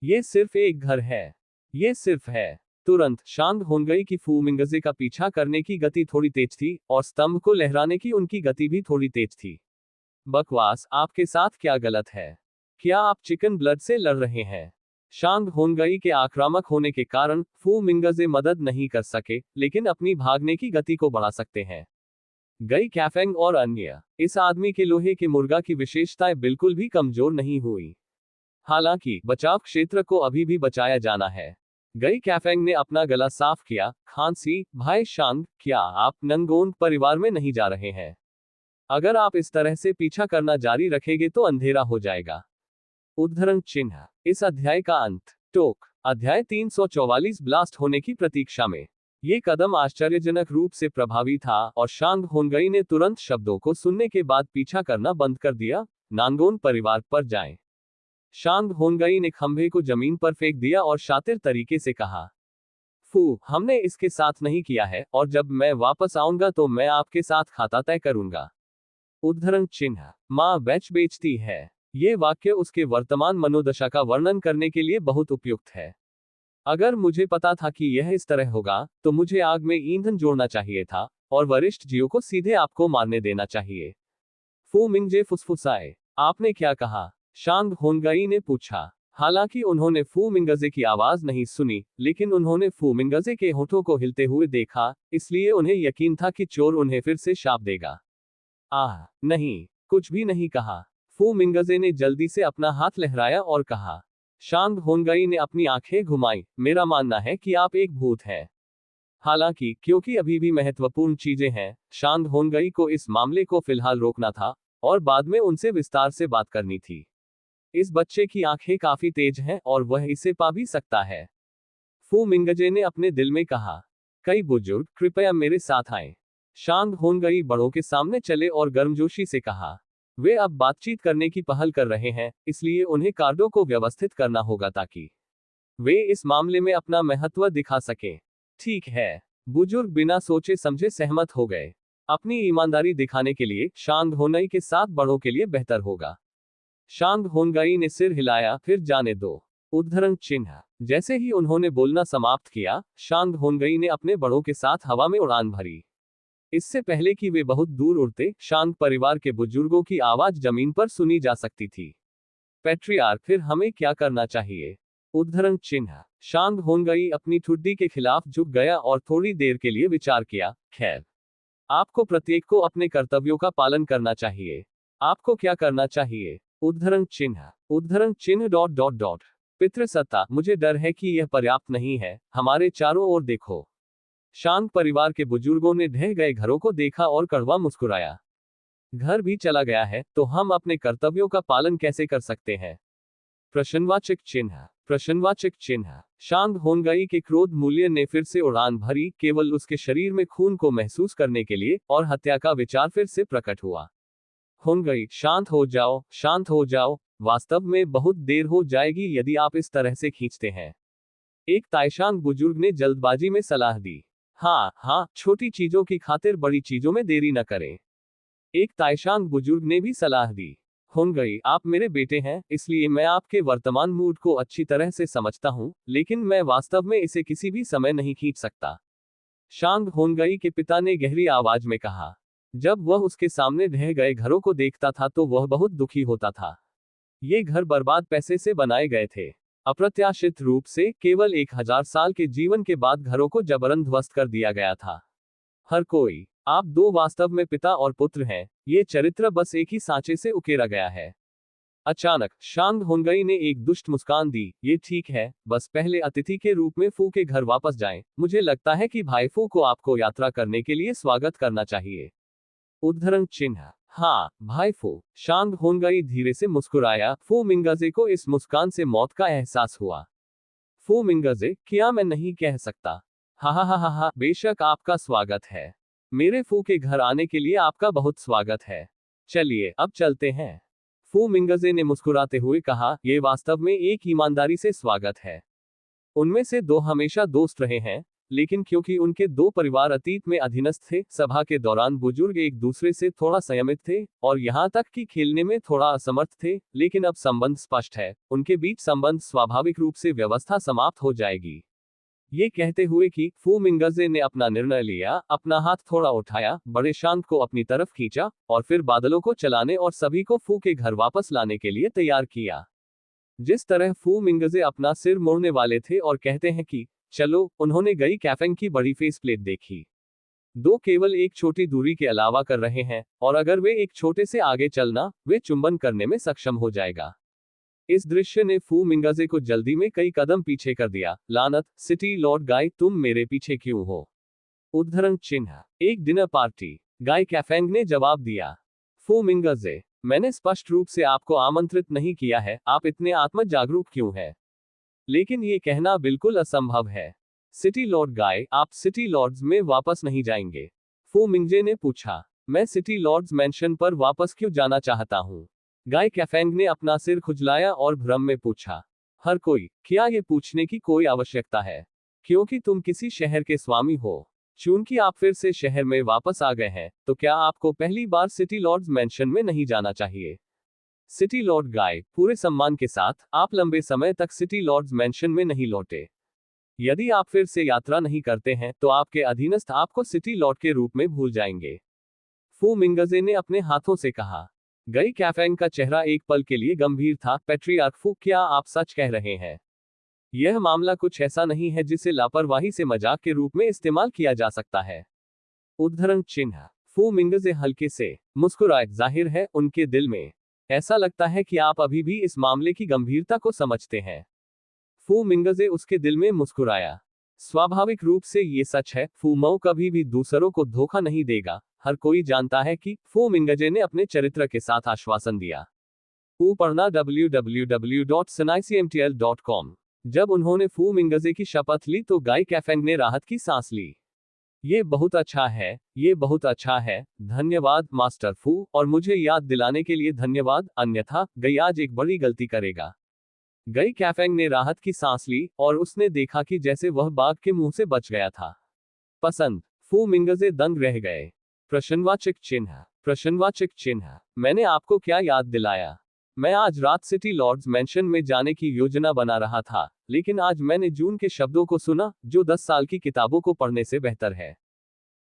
ये सिर्फ एक घर है। ये सिर्फ है। तुरंत शांग होनगई की फू मिंगजे का पीछा करने की गति थोड़ी तेज थी और स्तंभ को लहराने की उनकी गति भी थोड़ी तेज थी। बकवास, आपके साथ क्या गलत है? क्या आप चिकन ब्लड से लड़ रहे हैं? शांग होनगई के आक्रामक होने के कारण फू मिंगजे मदद नहीं कर सके, लेकिन अपनी भागने की गति को बढ़ा सकते हैं। गई कैफेंग और अन्य, इस आदमी के लोहे के मुर्गा की विशेषताएं बिल्कुल भी कमजोर नहीं हुई। हालांकि बचाव क्षेत्र को अभी भी बचाया जाना है। गई कैफेंग ने अपना गला साफ किया। खांसी, भाई शांग, क्या आप नंगोन परिवार में नहीं जा रहे हैं? अगर आप इस तरह से पीछा करना जारी रखेंगे तो अंधेरा हो जाएगा। उद्धरण चिन्ह। इस अध्याय का अंत। टोक। अध्याय 344 ब्लास्ट होने की प्रतीक्षा में। ये कदम आश्चर्यजनक रूप से प्रभावी था और शांग होनगई ने तुरंत शब्दों को सुनने के बाद पीछा करना बंद कर दिया। नांगोन परिवार पर जाएं। शांग होनगई ने खंभे को जमीन पर फेंक दिया और शातिर तरीके से कहा। फू, हमने इसके साथ नहीं किया है, और जब मैं वापस आऊंगा तो मैं आपके साथ खाता तय करूंगा। उद्धरण चिन्ह। माँ बेच बेचती है। ये वाक्य उसके वर्तमान मनोदशा का वर्णन करने के लिए बहुत उपयुक्त है। अगर मुझे पता था कि यह इस तरह होगा, तो मुझे आग में ईंधन जोड़ना चाहिए था, और वरिष्ठ जीव को सीधे आपको मारने देना चाहिए। फू मिंगजे फुसफुसाए। आपने क्या कहा? शांग होनगई ने पूछा। हालांकि उन्होंने फू मिंगजे की आवाज नहीं सुनी, लेकिन उन्होंने फू मिंगजे के होठों को हिलते हुए देखा, इसलिए उन्हें यकीन था कि चोर उन्हें फिर से शाप देगा। आह, नहीं, कुछ भी नहीं कहा। फू मिंगजे ने जल्दी से अपना हाथ लहराया और कहा। शांग होनगई ने अपनी आंखें घुमाई। मेरा मानना है कि आप एक भूत हैं। हालांकि, क्योंकि अभी भी महत्वपूर्ण चीजें हैं, शांग होनगई को इस मामले को फिलहाल रोकना था, और बाद में उनसे विस्तार से बात करनी थी। इस बच्चे की आंखें काफी तेज हैं, और वह इसे पा भी सकता है। फू मिंगजे ने अपने दिल में कहा। कई बुजुर्ग कृपया मेरे साथ आएं। शांग होनगई बड़ों के सामने चले और गर्मजोशी से कहा। वे अब बातचीत करने की पहल कर रहे हैं, इसलिए उन्हें कार्डों को व्यवस्थित करना होगा ताकि वे इस मामले में अपना महत्व दिखा सकें। ठीक है। बुजुर्ग बिना सोचे समझे सहमत हो गए। अपनी ईमानदारी दिखाने के लिए शांग होनई के साथ बड़ों के लिए बेहतर होगा। शांग होनगई ने सिर हिलाया, फिर जाने दो। उद्धरण चिन्ह। जैसे ही उन्होंने बोलना समाप्त किया, शांग होनगई ने अपने बड़ों के साथ हवा में उड़ान भरी। इससे पहले कि वे बहुत दूर उड़ते, शांग परिवार के बुजुर्गों की आवाज जमीन पर सुनी जा सकती थी। पैट्रियार्क, फिर हमें क्या करना चाहिए? उद्धरण चिन्ह। शांग होनगई अपनी ठुड्डी के खिलाफ झुक गया और थोड़ी देर के लिए विचार किया। खैर, आपको प्रत्येक को अपने कर्तव्यों का पालन करना चाहिए। आपको क्या करना चाहिए? उद्धरण चिन्ह। उद्धरण चिन्ह डॉट डॉट डॉट। पितृसत्ता, मुझे डर है कि यह पर्याप्त नहीं है। हमारे चारों ओर देखो। शांग परिवार के बुजुर्गों ने ढह गए घरों को देखा और कड़वा मुस्कुराया। घर भी चला गया है, तो हम अपने कर्तव्यों का पालन कैसे कर सकते हैं? प्रश्नवाचक चिन्ह। प्रश्नवाचक चिन्ह। शांग होनगई के क्रोध मूल्य ने फिर से उड़ान भरी, केवल उसके शरीर में खून को महसूस करने के लिए, और हत्या का विचार फिर से प्रकट हुआ। होनगई, शांत हो जाओ, शांत हो जाओ। वास्तव में बहुत देर हो जाएगी यदि आप इस तरह से खींचते हैं। एक ताइशांग बुजुर्ग ने जल्दबाजी में सलाह दी। हाँ हाँ, छोटी चीजों की खातिर बड़ी चीजों में देरी न करें। एक ताइशांग बुजुर्ग ने भी सलाह दी। होनगई, आप मेरे बेटे हैं, इसलिए मैं आपके वर्तमान मूड को अच्छी तरह से समझता हूं, लेकिन मैं वास्तव में इसे किसी भी समय नहीं खींच सकता। शांग होनगई के पिता ने गहरी आवाज में कहा। जब वह उसके सामने ढह गए घरों को देखता था तो वह बहुत दुखी होता था। ये घर बर्बाद पैसे से बनाए गए थे। अप्रत्याशित रूप से, केवल 1000 साल के जीवन के बाद घरों को जबरन ध्वस्त कर दिया गया था। हर कोई, आप दो वास्तव में पिता और पुत्र हैं, ये चरित्र बस एक ही सांचे से उकेरा गया है। अचानक, शांग होनगई ने एक दुष्ट मुस्कान दी। ये ठीक है, बस पहले अतिथि के रूप में फू के घर वापस जाएं। मुझे लगता है कि भाई फू को आपको यात्रा करने के लिए स्वागत करना चाहिए। उद्धरण चिन्ह। हाँ, भाई फू। शांग होनगई धीरे से मुस्कुराया। फू मिंगजे को इस मुस्कान से मौत का एहसास हुआ। फू मिंगजे, क्या मैं नहीं कह सकता? हा हा हा हा हा, बेशक आपका स्वागत है। मेरे फू के घर आने के लिए आपका बहुत स्वागत है। चलिए, अब चलते हैं। फू मिंगजे ने मुस्कुराते हुए कहा, यह वास्तव में एक ईमानदारी से स्वागत है। उनमें से दो हमेशा दोस्त रहे हैं, लेकिन क्योंकि उनके दो परिवार अतीत में अधीनस्थ थे, सभा के दौरान बुजुर्ग एक दूसरे से थोड़ा संयमित थे, और यहां तक कि खेलने में थोड़ा असमर्थ थे, लेकिन अब संबंध स्पष्ट है, उनके बीच संबंध स्वाभाविक रूप से व्यवस्था समाप्त हो जाएगी। ये कहते हुए कि फू मिंगजे ने अपना निर्णय लिया, अपना हाथ थोड़ा उठाया, बड़े शांत को अपनी तरफ खींचा, और फिर बादलों को चलाने और सभी को फू के घर वापस लाने के लिए तैयार किया। जिस तरह फू मिंगजे अपना सिर मोड़ने वाले थे और कहते हैं कि चलो, उन्होंने गई कैफेंग की बड़ी फेस प्लेट देखी। दो केवल एक छोटी दूरी के अलावा कर रहे हैं, और अगर वे एक छोटे से आगे चलना, वे चुंबन करने में सक्षम हो जाएगा। इस दृश्य ने फू मिंगजे को जल्दी में कई कदम पीछे कर दिया। लानत, सिटी लॉर्ड गाय, तुम मेरे पीछे क्यों हो? उद्धरण चिन्ह। एक डिनर पार्टी। गाय कैफेंग ने जवाब दिया। फू मिंगजे, मैंने स्पष्ट रूप से आपको आमंत्रित नहीं किया है, आप इतने आत्म जागरूक क्यों हैं? लेकिन ये कहना बिल्कुल असंभव है। सिटी लॉर्ड गाय, आप सिटी लॉर्ड्स में वापस नहीं जाएंगे? फू मिंगजे ने पूछा। मैं सिटी लॉर्ड्स मैंशन पर वापस क्यों जाना चाहता हूँ? गाय कैफेंग ने अपना सिर खुजलाया और भ्रम में पूछा। हर कोई, क्या ये पूछने की कोई आवश्यकता है? क्योंकि तुम किसी शहर के स्वामी हो। चूंकि आप फिर से शहर में वापस आ गए हैं, तो क्या आपको पहली बार सिटी लॉर्ड्स मैंशन में नहीं जाना चाहिए? सिटी लॉर्ड गाय, पूरे सम्मान के साथ, आप लंबे समय तक सिटी लॉर्ड्स मैंशन में नहीं लौटे। यदि आप फिर से यात्रा नहीं करते हैं, तो आपके अधीनस्थ आपको सिटी लॉर्ड के रूप में भूल जाएंगे। फू मिंगजे ने अपने हाथों से कहा। गई कैफेंग का चेहरा एक पल के लिए गंभीर था। पैट्रियार्क फू, क्या आप सच कह रहे हैं? यह मामला कुछ ऐसा नहीं है जिसे लापरवाही से मजाक के रूप में इस्तेमाल किया जा सकता है। उद्धरण चिन्ह। फू मिंगजे हल्के से मुस्कुराए। जाहिर है, उनके दिल में ऐसा लगता है कि आप अभी भी इस मामले की गंभीरता को समझते हैं। फू मिंगजे उसके दिल में मुस्कुराया। स्वाभाविक रूप से ये सच है, फू मऊ कभी भी दूसरों को धोखा नहीं देगा। हर कोई जानता है कि फू मिंगजे ने अपने चरित्र के साथ आश्वासन दिया। फू पढ़ना www.sinaicmtl.com। जब उन्होंने फू मिंगजे की शपथ ली तो गाय कैफेंग ने राहत की सांस ली। ये बहुत अच्छा है, ये बहुत अच्छा है, धन्यवाद मास्टर फू, और मुझे याद दिलाने के लिए धन्यवाद, अन्यथा गई आज एक बड़ी गलती करेगा। गई कैफेंग ने राहत की सांस ली, और उसने देखा कि जैसे वह बाघ के मुंह से बच गया था। पसंद। फू मिंगजे दंग रह गए। प्रश्नवाचक चिन्ह। प्रश्नवाचक चिन्ह। मैंने आपको क्या याद दिलाया? मैं आज रात सिटी लॉर्ड्स मैंशन में जाने की योजना बना रहा था, लेकिन आज मैंने जून के शब्दों को सुना, जो 10 साल की किताबों को पढ़ने से बेहतर है।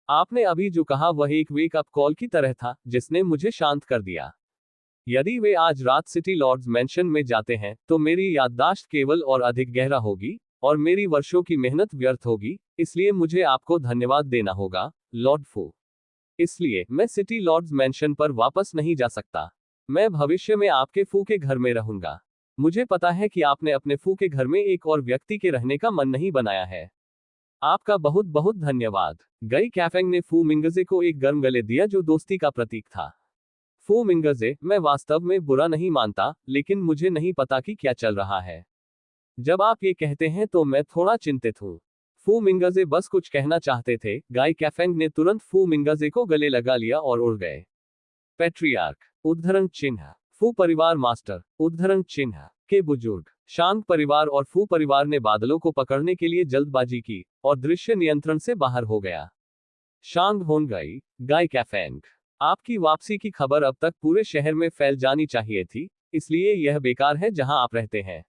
आपने अभी जो कहा वह एक वेक अप कॉल की तरह था, जिसने मुझे शांत कर दिया। यदि वे आज रात सिटी लॉर्ड्स मैंशन में जाते हैं, तो मेरी याददाश्त केवल और अधिक गहरा होगी, और मेरी वर्षों की मेहनत व्यर्थ होगी, इसलिए मुझे आपको धन्यवाद देना होगा, लॉर्ड फू। इसलिए मैं सिटी लॉर्ड्स मैंशन पर वापस नहीं जा सकता। मैं भविष्य में आपके फू के घर में रहूंगा। मुझे पता है कि आपने अपने फू के घर में एक और व्यक्ति के रहने का मन नहीं बनाया है। आपका बहुत बहुत धन्यवाद। गई कैफेंग ने फू मिंगजे को एक गर्म गले दिया जो दोस्ती का प्रतीक था। फू मिंगजे, मैं वास्तव में बुरा नहीं मानता, लेकिन मुझे नहीं पता कि क्या चल रहा है। जब आप ये कहते हैं तो मैं थोड़ा चिंतित हूँ। फू मिंगजे बस कुछ कहना चाहते थे। गाय कैफेंग ने तुरंत फू मिंगजे को गले लगा लिया और उड़ गए। पैट्रियार्क। उद्धरण चिन्ह। फू परिवार मास्टर। उद्धरण चिन्ह के बुजुर्ग शांग परिवार और फू परिवार ने बादलों को पकड़ने के लिए जल्दबाजी की, और दृश्य नियंत्रण से बाहर हो गया। शांग होनगई। गाय कैफेंग, आपकी वापसी की खबर अब तक पूरे शहर में फैल जानी चाहिए थी, इसलिए यह बेकार है जहां आप रहते हैं।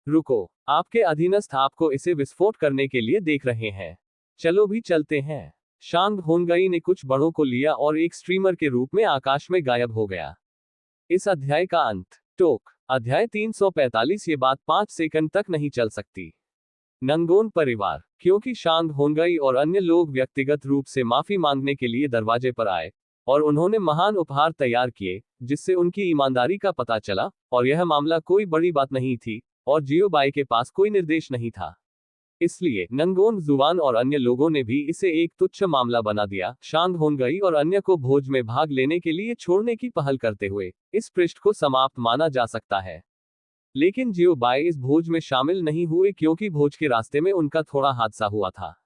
रुको, आपके अधीनस्थ आपको इसे विस्फोट करने के लिए देख रहे हैं। चलो भी चलते हैं। शांग होनगई ने कुछ बड़ों को लिया और एक स्ट्रीमर के रूप में आकाश में गायब हो गया। इस अध्याय का अंत। टोक। अध्याय 345। ये बात 5 सेकंड तक नहीं चल सकती। नंगोन परिवार। क्योंकि शांग होनगई और अन्य लोग व्यक्तिगत रूप से माफी मांगने के लिए दरवाजे पर आए, और उन्होंने महान उपहार तैयार किए, जिससे उनकी ईमानदारी का पता चला, और यह मामला कोई बड़ी बात नहीं थी, और जियो बाई के पास कोई निर्देश नहीं था। इसलिए नंगोन जुवान और अन्य लोगों ने भी इसे एक तुच्छ मामला बना दिया। शांग होनगई और अन्य को भोज में भाग लेने के लिए छोड़ने की पहल करते हुए इस पृष्ठ को समाप्त माना जा सकता है। लेकिन जियो बाई इस भोज में शामिल नहीं हुए, क्योंकि भोज के रास्ते में उनका थोड़ा हादसा हुआ था।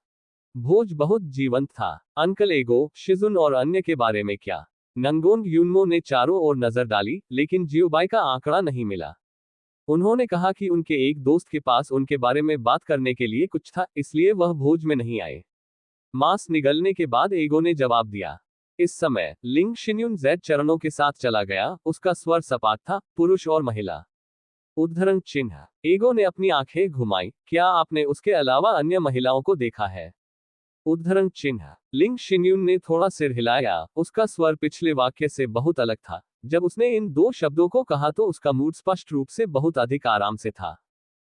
भोज बहुत जीवंत था। अंकल एगो, शिजुन और अन्य के बारे में क्या? नंगोन यूनमो ने चारों ओर नजर डाली, लेकिन जियो बाई का आंकड़ा नहीं मिला। उन्होंने कहा कि उनके एक दोस्त के पास उनके बारे में बात करने के लिए कुछ था, इसलिए वह भोज में नहीं आए। मांस निगलने के बाद एगो ने जवाब दिया। इस समय लिंग शिन्युन जेड चरणों के साथ चला गया, उसका स्वर सपाट था, पुरुष और महिला। उद्धरण चिन्ह। एगो ने अपनी आंखें घुमाई। क्या आपने उसके अलावा अन्य महिलाओं को देखा है? उद्धरण चिन्ह। लिंग शिन्युन ने थोड़ा सिर हिलाया। उसका स्वर पिछले वाक्य से बहुत अलग था। जब उसने इन 2 शब्दों को कहा तो उसका मूड स्पष्ट रूप से बहुत अधिक आराम से था।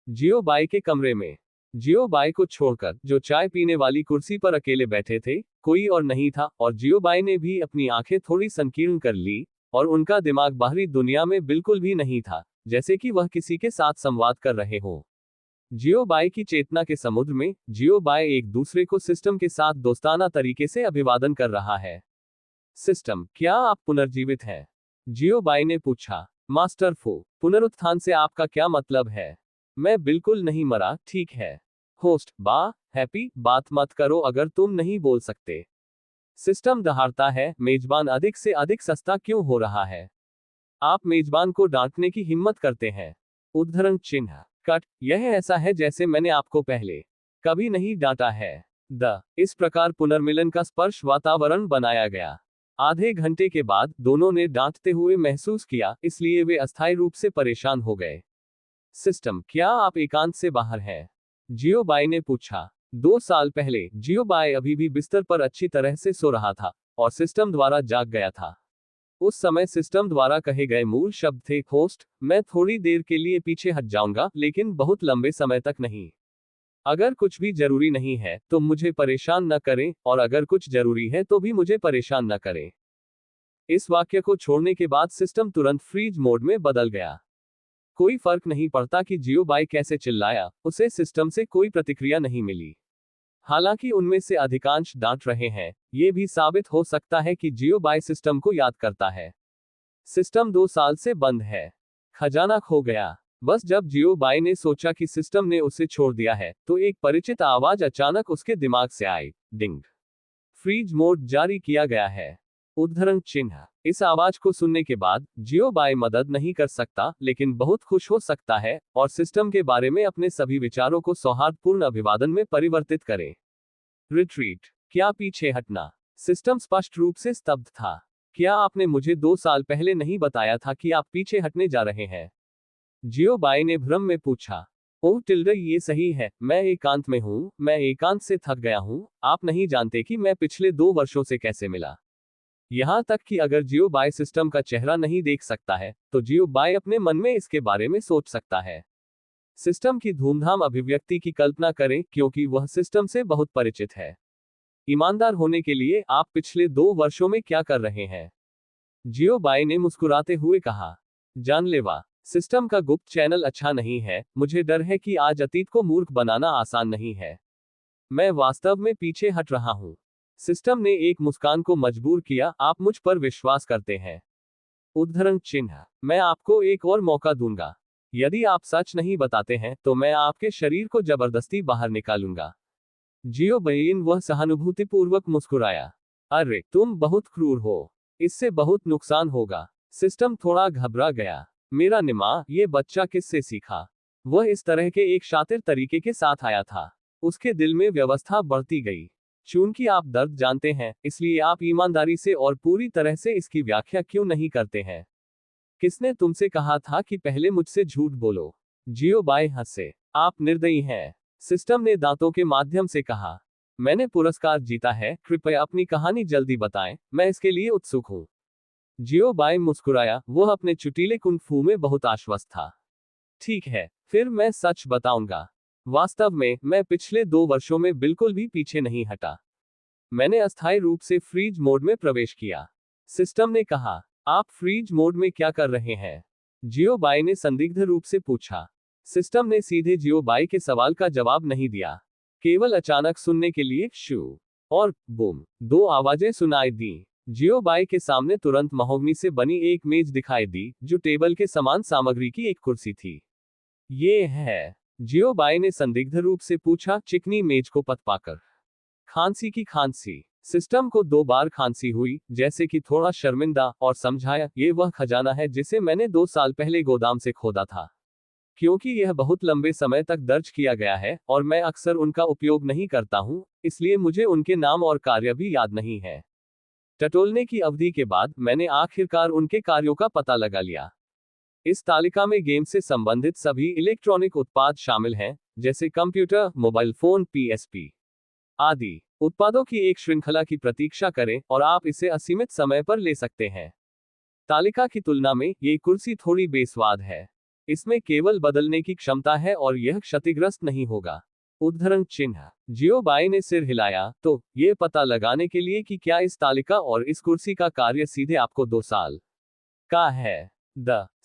जियो बाई के कमरे में जियो बाई को छोड़कर, जो चाय पीने वाली कुर्सी पर अकेले बैठे थे, कोई और नहीं था, और जियो बाई ने भी अपनी आंखें थोड़ी संकीर्ण कर ली, और उनका दिमाग बाहरी दुनिया में बिल्कुल भी नहीं था, जैसे कि वह किसी के साथ संवाद कर रहे हो। जियो बाई की चेतना के समुद्र में, जियो बाई एक दूसरे को सिस्टम के साथ दोस्ताना तरीके से अभिवादन कर रहा है। सिस्टम, क्या आप पुनर्जीवित हैं? जियो बाई ने पूछा। मास्टर फू, पुनरुत्थान से आपका क्या मतलब है? मैं बिल्कुल नहीं मरा, ठीक है। होस्ट, हैप्पी, बात मत करो अगर तुम नहीं बोल सकते। सिस्टम दहाड़ता है, मेजबान अधिक से अधिक सस्ता क्यों हो रहा है? आप मेजबान को डांटने की हिम्मत करते हैं। उद्धरण चिन्ह। कट। यह ऐसा है जैसे मैंने आपको पहले कभी नहीं डांटा है। इस प्रकार पुनर्मिलन का स्पर्श वातावरण बनाया गया। आधे घंटे के बाद दोनों ने डांटते हुए महसूस किया, इसलिए वे अस्थायी रूप से परेशान हो गए। सिस्टम, क्या आप एकांत से बाहर हैं? जियोबाई ने पूछा। 2 साल पहले जियोबाई अभी भी बिस्तर पर अच्छी तरह से सो रहा था और सिस्टम द्वारा जाग गया था। उस समय सिस्टम द्वारा कहे गए मूल शब्द थे, होस्ट, मैं थोड़ी देर के लिए पीछे हट जाऊंगा, लेकिन बहुत लंबे समय तक नहीं। अगर कुछ भी जरूरी नहीं है तो मुझे परेशान न करें, और अगर कुछ जरूरी है तो भी मुझे परेशान न करें। इस वाक्य को छोड़ने के बाद सिस्टम तुरंत फ्रीज मोड में बदल गया। कोई फर्क नहीं पड़ता कि जियोबाई कैसे चिल्लाया, उसे सिस्टम से कोई प्रतिक्रिया नहीं मिली। हालांकि उनमें से अधिकांश डांट रहे हैं, ये भी साबित हो सकता है कि जियोबाई सिस्टम को याद करता है। सिस्टम 2 साल से बंद है। खजाना खो गया। बस जब जियोबाई ने सोचा कि सिस्टम ने उसे छोड़ दिया है, तो एक परिचित आवाज अचानक उसके दिमाग से आई, डिंग। फ्रीज मोड जारी किया गया है। उद्धरण चिन्ह। इस आवाज को सुनने के बाद जियोबाई मदद नहीं कर सकता, लेकिन बहुत खुश हो सकता है और सिस्टम के बारे में अपने सभी विचारों को सौहार्दपूर्ण अभिवादन में परिवर्तित करे। रिट्रीट। क्या पीछे हटना? सिस्टम स्पष्ट रूप से स्तब्ध था। क्या आपने मुझे 2 साल पहले नहीं बताया था कि आप पीछे हटने जा रहे हैं? जियोबाई ने भ्रम में पूछा। ओह टिल्डे, ये सही है, मैं एकांत में हूँ, मैं एकांत से थक गया हूँ। आप नहीं जानते कि मैं पिछले 2 वर्षों से कैसे मिला। यहां तक कि अगर जियोबाई सिस्टम का चेहरा नहीं देख सकता है, तो जियोबाई अपने मन में इसके बारे में सोच सकता है। सिस्टम की धूमधाम अभिव्यक्ति की कल्पना करें, क्योंकि वह सिस्टम से बहुत परिचित है। ईमानदार होने के लिए आप पिछले 2 वर्षों में क्या कर रहे हैं? जियोबाई ने मुस्कुराते हुए कहा। जानलेवा। सिस्टम का गुप्त चैनल अच्छा नहीं है, मुझे डर है कि आज अतीत को मूर्ख बनाना आसान नहीं है। मैं वास्तव में पीछे हट रहा हूं। सिस्टम ने एक मुस्कान को मजबूर किया, आप मुझ पर विश्वास करते हैं? उद्धरण चिन्ह। मैं आपको एक और मौका दूंगा। यदि आप सच नहीं बताते हैं तो मैं आपके शरीर को जबरदस्ती बाहर निकालूंगा। जियोबाइन वह सहानुभूतिपूर्वक मुस्कुराया। अरे, तुम बहुत क्रूर हो। इससे बहुत नुकसान होगा। सिस्टम थोड़ा घबरा गया। मेरा निमा, ये बच्चा किससे सीखा? वह इस तरह के एक शातिर तरीके के साथ आया था। उसके दिल में व्यवस्था बढ़ती गई। चूंकि आप दर्द जानते हैं, इसलिए आप ईमानदारी से और पूरी तरह से इसकी व्याख्या क्यों नहीं करते हैं? किसने तुमसे कहा था कि पहले मुझसे झूठ बोलो? जियोबाई हंसे। आप निर्दयी हैं। सिस्टम ने दांतों के माध्यम से कहा। मैंने पुरस्कार जीता है, कृपया अपनी कहानी जल्दी बताएं, मैं इसके लिए उत्सुक हूं। जियोबाई मुस्कुराया, वह अपने चुटीले कुंग फू में बहुत आश्वस्त था। ठीक है, फिर मैं सच बताऊंगा। वास्तव में, मैं पिछले 2 वर्षों में बिल्कुल भी पीछे नहीं हटा। मैंने अस्थायी रूप से फ्रीज मोड में प्रवेश किया। सिस्टम ने कहा। आप फ्रीज मोड में क्या कर रहे हैं? जियोबाई ने संदिग्ध रूप से पूछा। सिस्टम ने सीधे जियोबाई के सवाल का जवाब नहीं दिया। केवल अचानक सुनने के लिए शू और बूम 2 आवाजें सुनाई दी। जियोबाई के सामने तुरंत महोगनी से बनी एक मेज दिखाई दी, जो टेबल के समान सामग्री की एक कुर्सी थी। ये है? जियोबाई ने संदिग्ध रूप से पूछा, चिकनी मेज को पत पाकर। खांसी की खांसी। सिस्टम को 2 बार खांसी हुई, जैसे कि थोड़ा शर्मिंदा, और समझाया, ये वह खजाना है जिसे मैंने 2 साल पहले गोदाम से खोदा था। क्योंकि यह बहुत लंबे समय तक दर्ज किया गया है और मैं अक्सर उनका उपयोग नहीं करता हूं, इसलिए मुझे उनके नाम और कार्य भी याद नहीं है। टटोलने की अवधि के बाद मैंने आखिरकार उनके कार्यों का पता लगा लिया। इस तालिका में गेम से संबंधित सभी इलेक्ट्रॉनिक उत्पाद शामिल हैं, जैसे कंप्यूटर, मोबाइल फोन, पीएसपी आदि। उत्पादों की एक श्रृंखला की प्रतीक्षा करें और आप इसे असीमित समय पर ले सकते हैं। तालिका की तुलना में ये कुर्सी थोड़ी बेस्वाद है। इसमें केवल बदलने की क्षमता है और यह क्षतिग्रस्त नहीं होगा। उद्धरण चिन्ह। जियोबाई ने सिर हिलाया, तो ये पता लगाने के लिए कि क्या इस तालिका और इस कुर्सी का कार्य सीधे आपको 2 साल का है।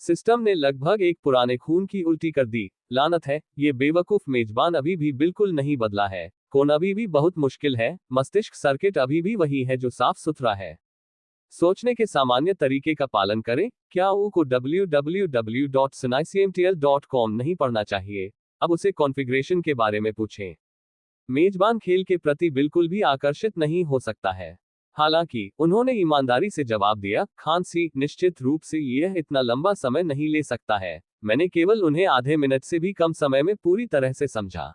सिस्टम ने लगभग एक पुराने खून की उल्टी कर दी। लानत है, ये बेवकूफ मेजबान अभी भी बिल्कुल नहीं बदला है। कोण अभी भी बहुत मुश्किल है, मस्तिष्क सर्किट अभी भी वही है जो साफ सुथरा है। सोचने के सामान्य तरीके का पालन करें। क्या वो को www.sunaicmtl.com नहीं पढ़ना चाहिए? अब उसे कॉन्फ़िगरेशन के बारे में पूछें। मेजबान खेल के प्रति बिल्कुल भी आकर्षित नहीं हो सकता है। हालांकि उन्होंने ईमानदारी से जवाब दिया, खांसी, निश्चित रूप से यह इतना लंबा समय नहीं ले सकता है। मैंने केवल उन्हें आधे मिनट से भी कम समय में पूरी तरह से समझा।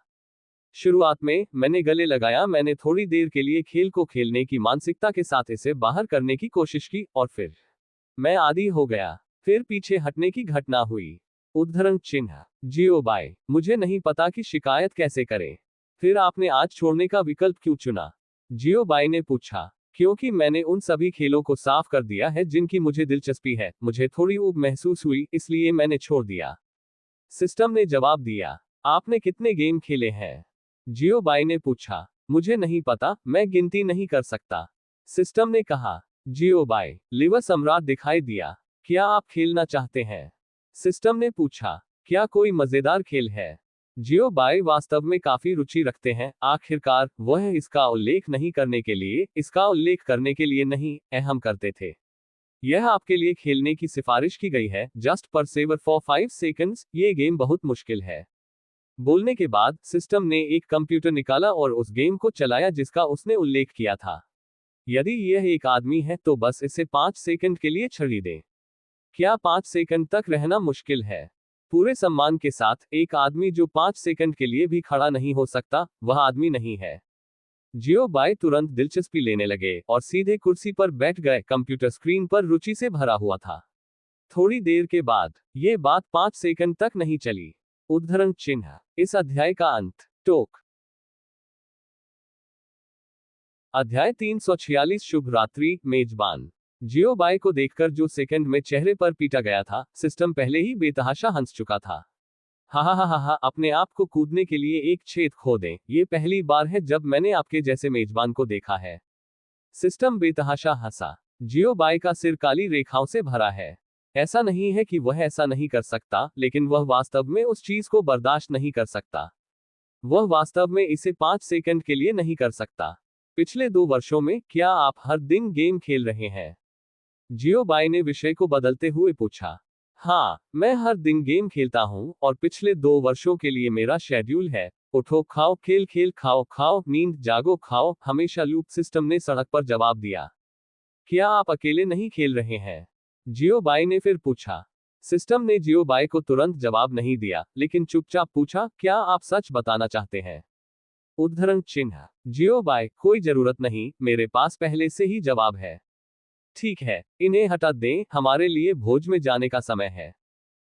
शुरुआत में मैंने गले लगाया, मैंने थोड़ी देर के लिए खेल को खेलने की मानसिकता के साथ इसे बाहर करने की कोशिश की और फिर मैं आदी हो गया। फिर पीछे हटने की घटना हुई। उद्धरण चिन्ह। जियो बाय, मुझे नहीं पता कि शिकायत कैसे करें। फिर आपने आज छोड़ने का विकल्प क्यों चुना? जियो बाय ने पूछा। क्योंकि मैंने उन सभी खेलों को साफ कर दिया है जिनकी मुझे दिलचस्पी है, मुझे थोड़ी ऊब महसूस हुई, इसलिए मैंने छोड़ दिया। सिस्टम ने जवाब दिया। आपने कितने गेम खेले हैं? जियो बाई ने पूछा। मुझे नहीं पता, मैं गिनती नहीं कर सकता। सिस्टम ने कहा। जियो बाई, लिवर सम्राट दिखाई दिया। क्या आप खेलना चाहते हैं? सिस्टम ने पूछा। क्या कोई मजेदार खेल है? जियो बाई वास्तव में काफी रुचि रखते हैं, आखिरकार वह इसका उल्लेख नहीं करने के लिए, इसका उल्लेख करने के लिए नहीं, अहम करते थे। यह आपके लिए खेलने की सिफारिश की गई है, जस्ट परसेवर फॉर 5 सेकंड्स, ये गेम बहुत मुश्किल है। बोलने के बाद सिस्टम ने एक कंप्यूटर निकाला और उस गेम को चलाया जिसका उसने उल्लेख किया था। यदि यह एक आदमी है तो बस इसे 5 सेकंड के लिए छड़ी दें। क्या 5 सेकंड तक रहना मुश्किल है? पूरे सम्मान के साथ, एक आदमी जो 5 सेकंड के लिए भी खड़ा नहीं हो सकता, वह आदमी नहीं है। जियो बाय तुरंत दिलचस्पी लेने लगे और सीधे कुर्सी पर बैठ गए। कंप्यूटर स्क्रीन पर रुचि से भरा हुआ था। थोड़ी देर के बाद यह बात 5 सेकंड तक नहीं चली। उद्धरण चिन्ह। इस अध्याय का अंत। टोक। अध्याय 346। शुभ रात्रि मेजबान। जियो बाय को देखकर जो सेकंड में चेहरे पर पीटा गया था, सिस्टम पहले ही बेतहाशा हंस चुका था। हा हा हा हा, अपने आप को कूदने के लिए एक छेद खोदें, ये पहली बार है जब मैंने आपके जैसे मेजबान को देखा है। सिस्टम बेतहाशा हंसा। जियो बाय का सिर काली रेखाओं से भरा है। ऐसा नहीं है कि वह ऐसा नहीं कर सकता, लेकिन वह वास्तव में उस चीज को बर्दाश्त नहीं कर सकता। वह वास्तव में इसे 5 सेकंड के लिए नहीं कर सकता। पिछले 2 वर्षों में क्या आप हर दिन गेम खेल रहे हैं? जियो बाय ने विषय को बदलते हुए पूछा। हाँ, मैं हर दिन गेम खेलता हूँ और पिछले 2 वर्षों के लिए मेरा शेड्यूल है। उठो खाओ, खेल खेल, खाओ खाओ, नींद जागो खाओ, हमेशा लूप। सिस्टम ने सड़क पर जवाब दिया। क्या आप अकेले नहीं खेल रहे हैं? जियो बाय ने फिर पूछा। सिस्टम ने जियो बाय को तुरंत जवाब नहीं दिया, लेकिन चुपचाप पूछा, क्या आप सच बताना चाहते हैं? उद्धरण चिन्ह। जियो बाय, कोई जरूरत नहीं, मेरे पास पहले से ही जवाब है। ठीक है, इन्हें हटा दें, हमारे लिए भोज में जाने का समय है।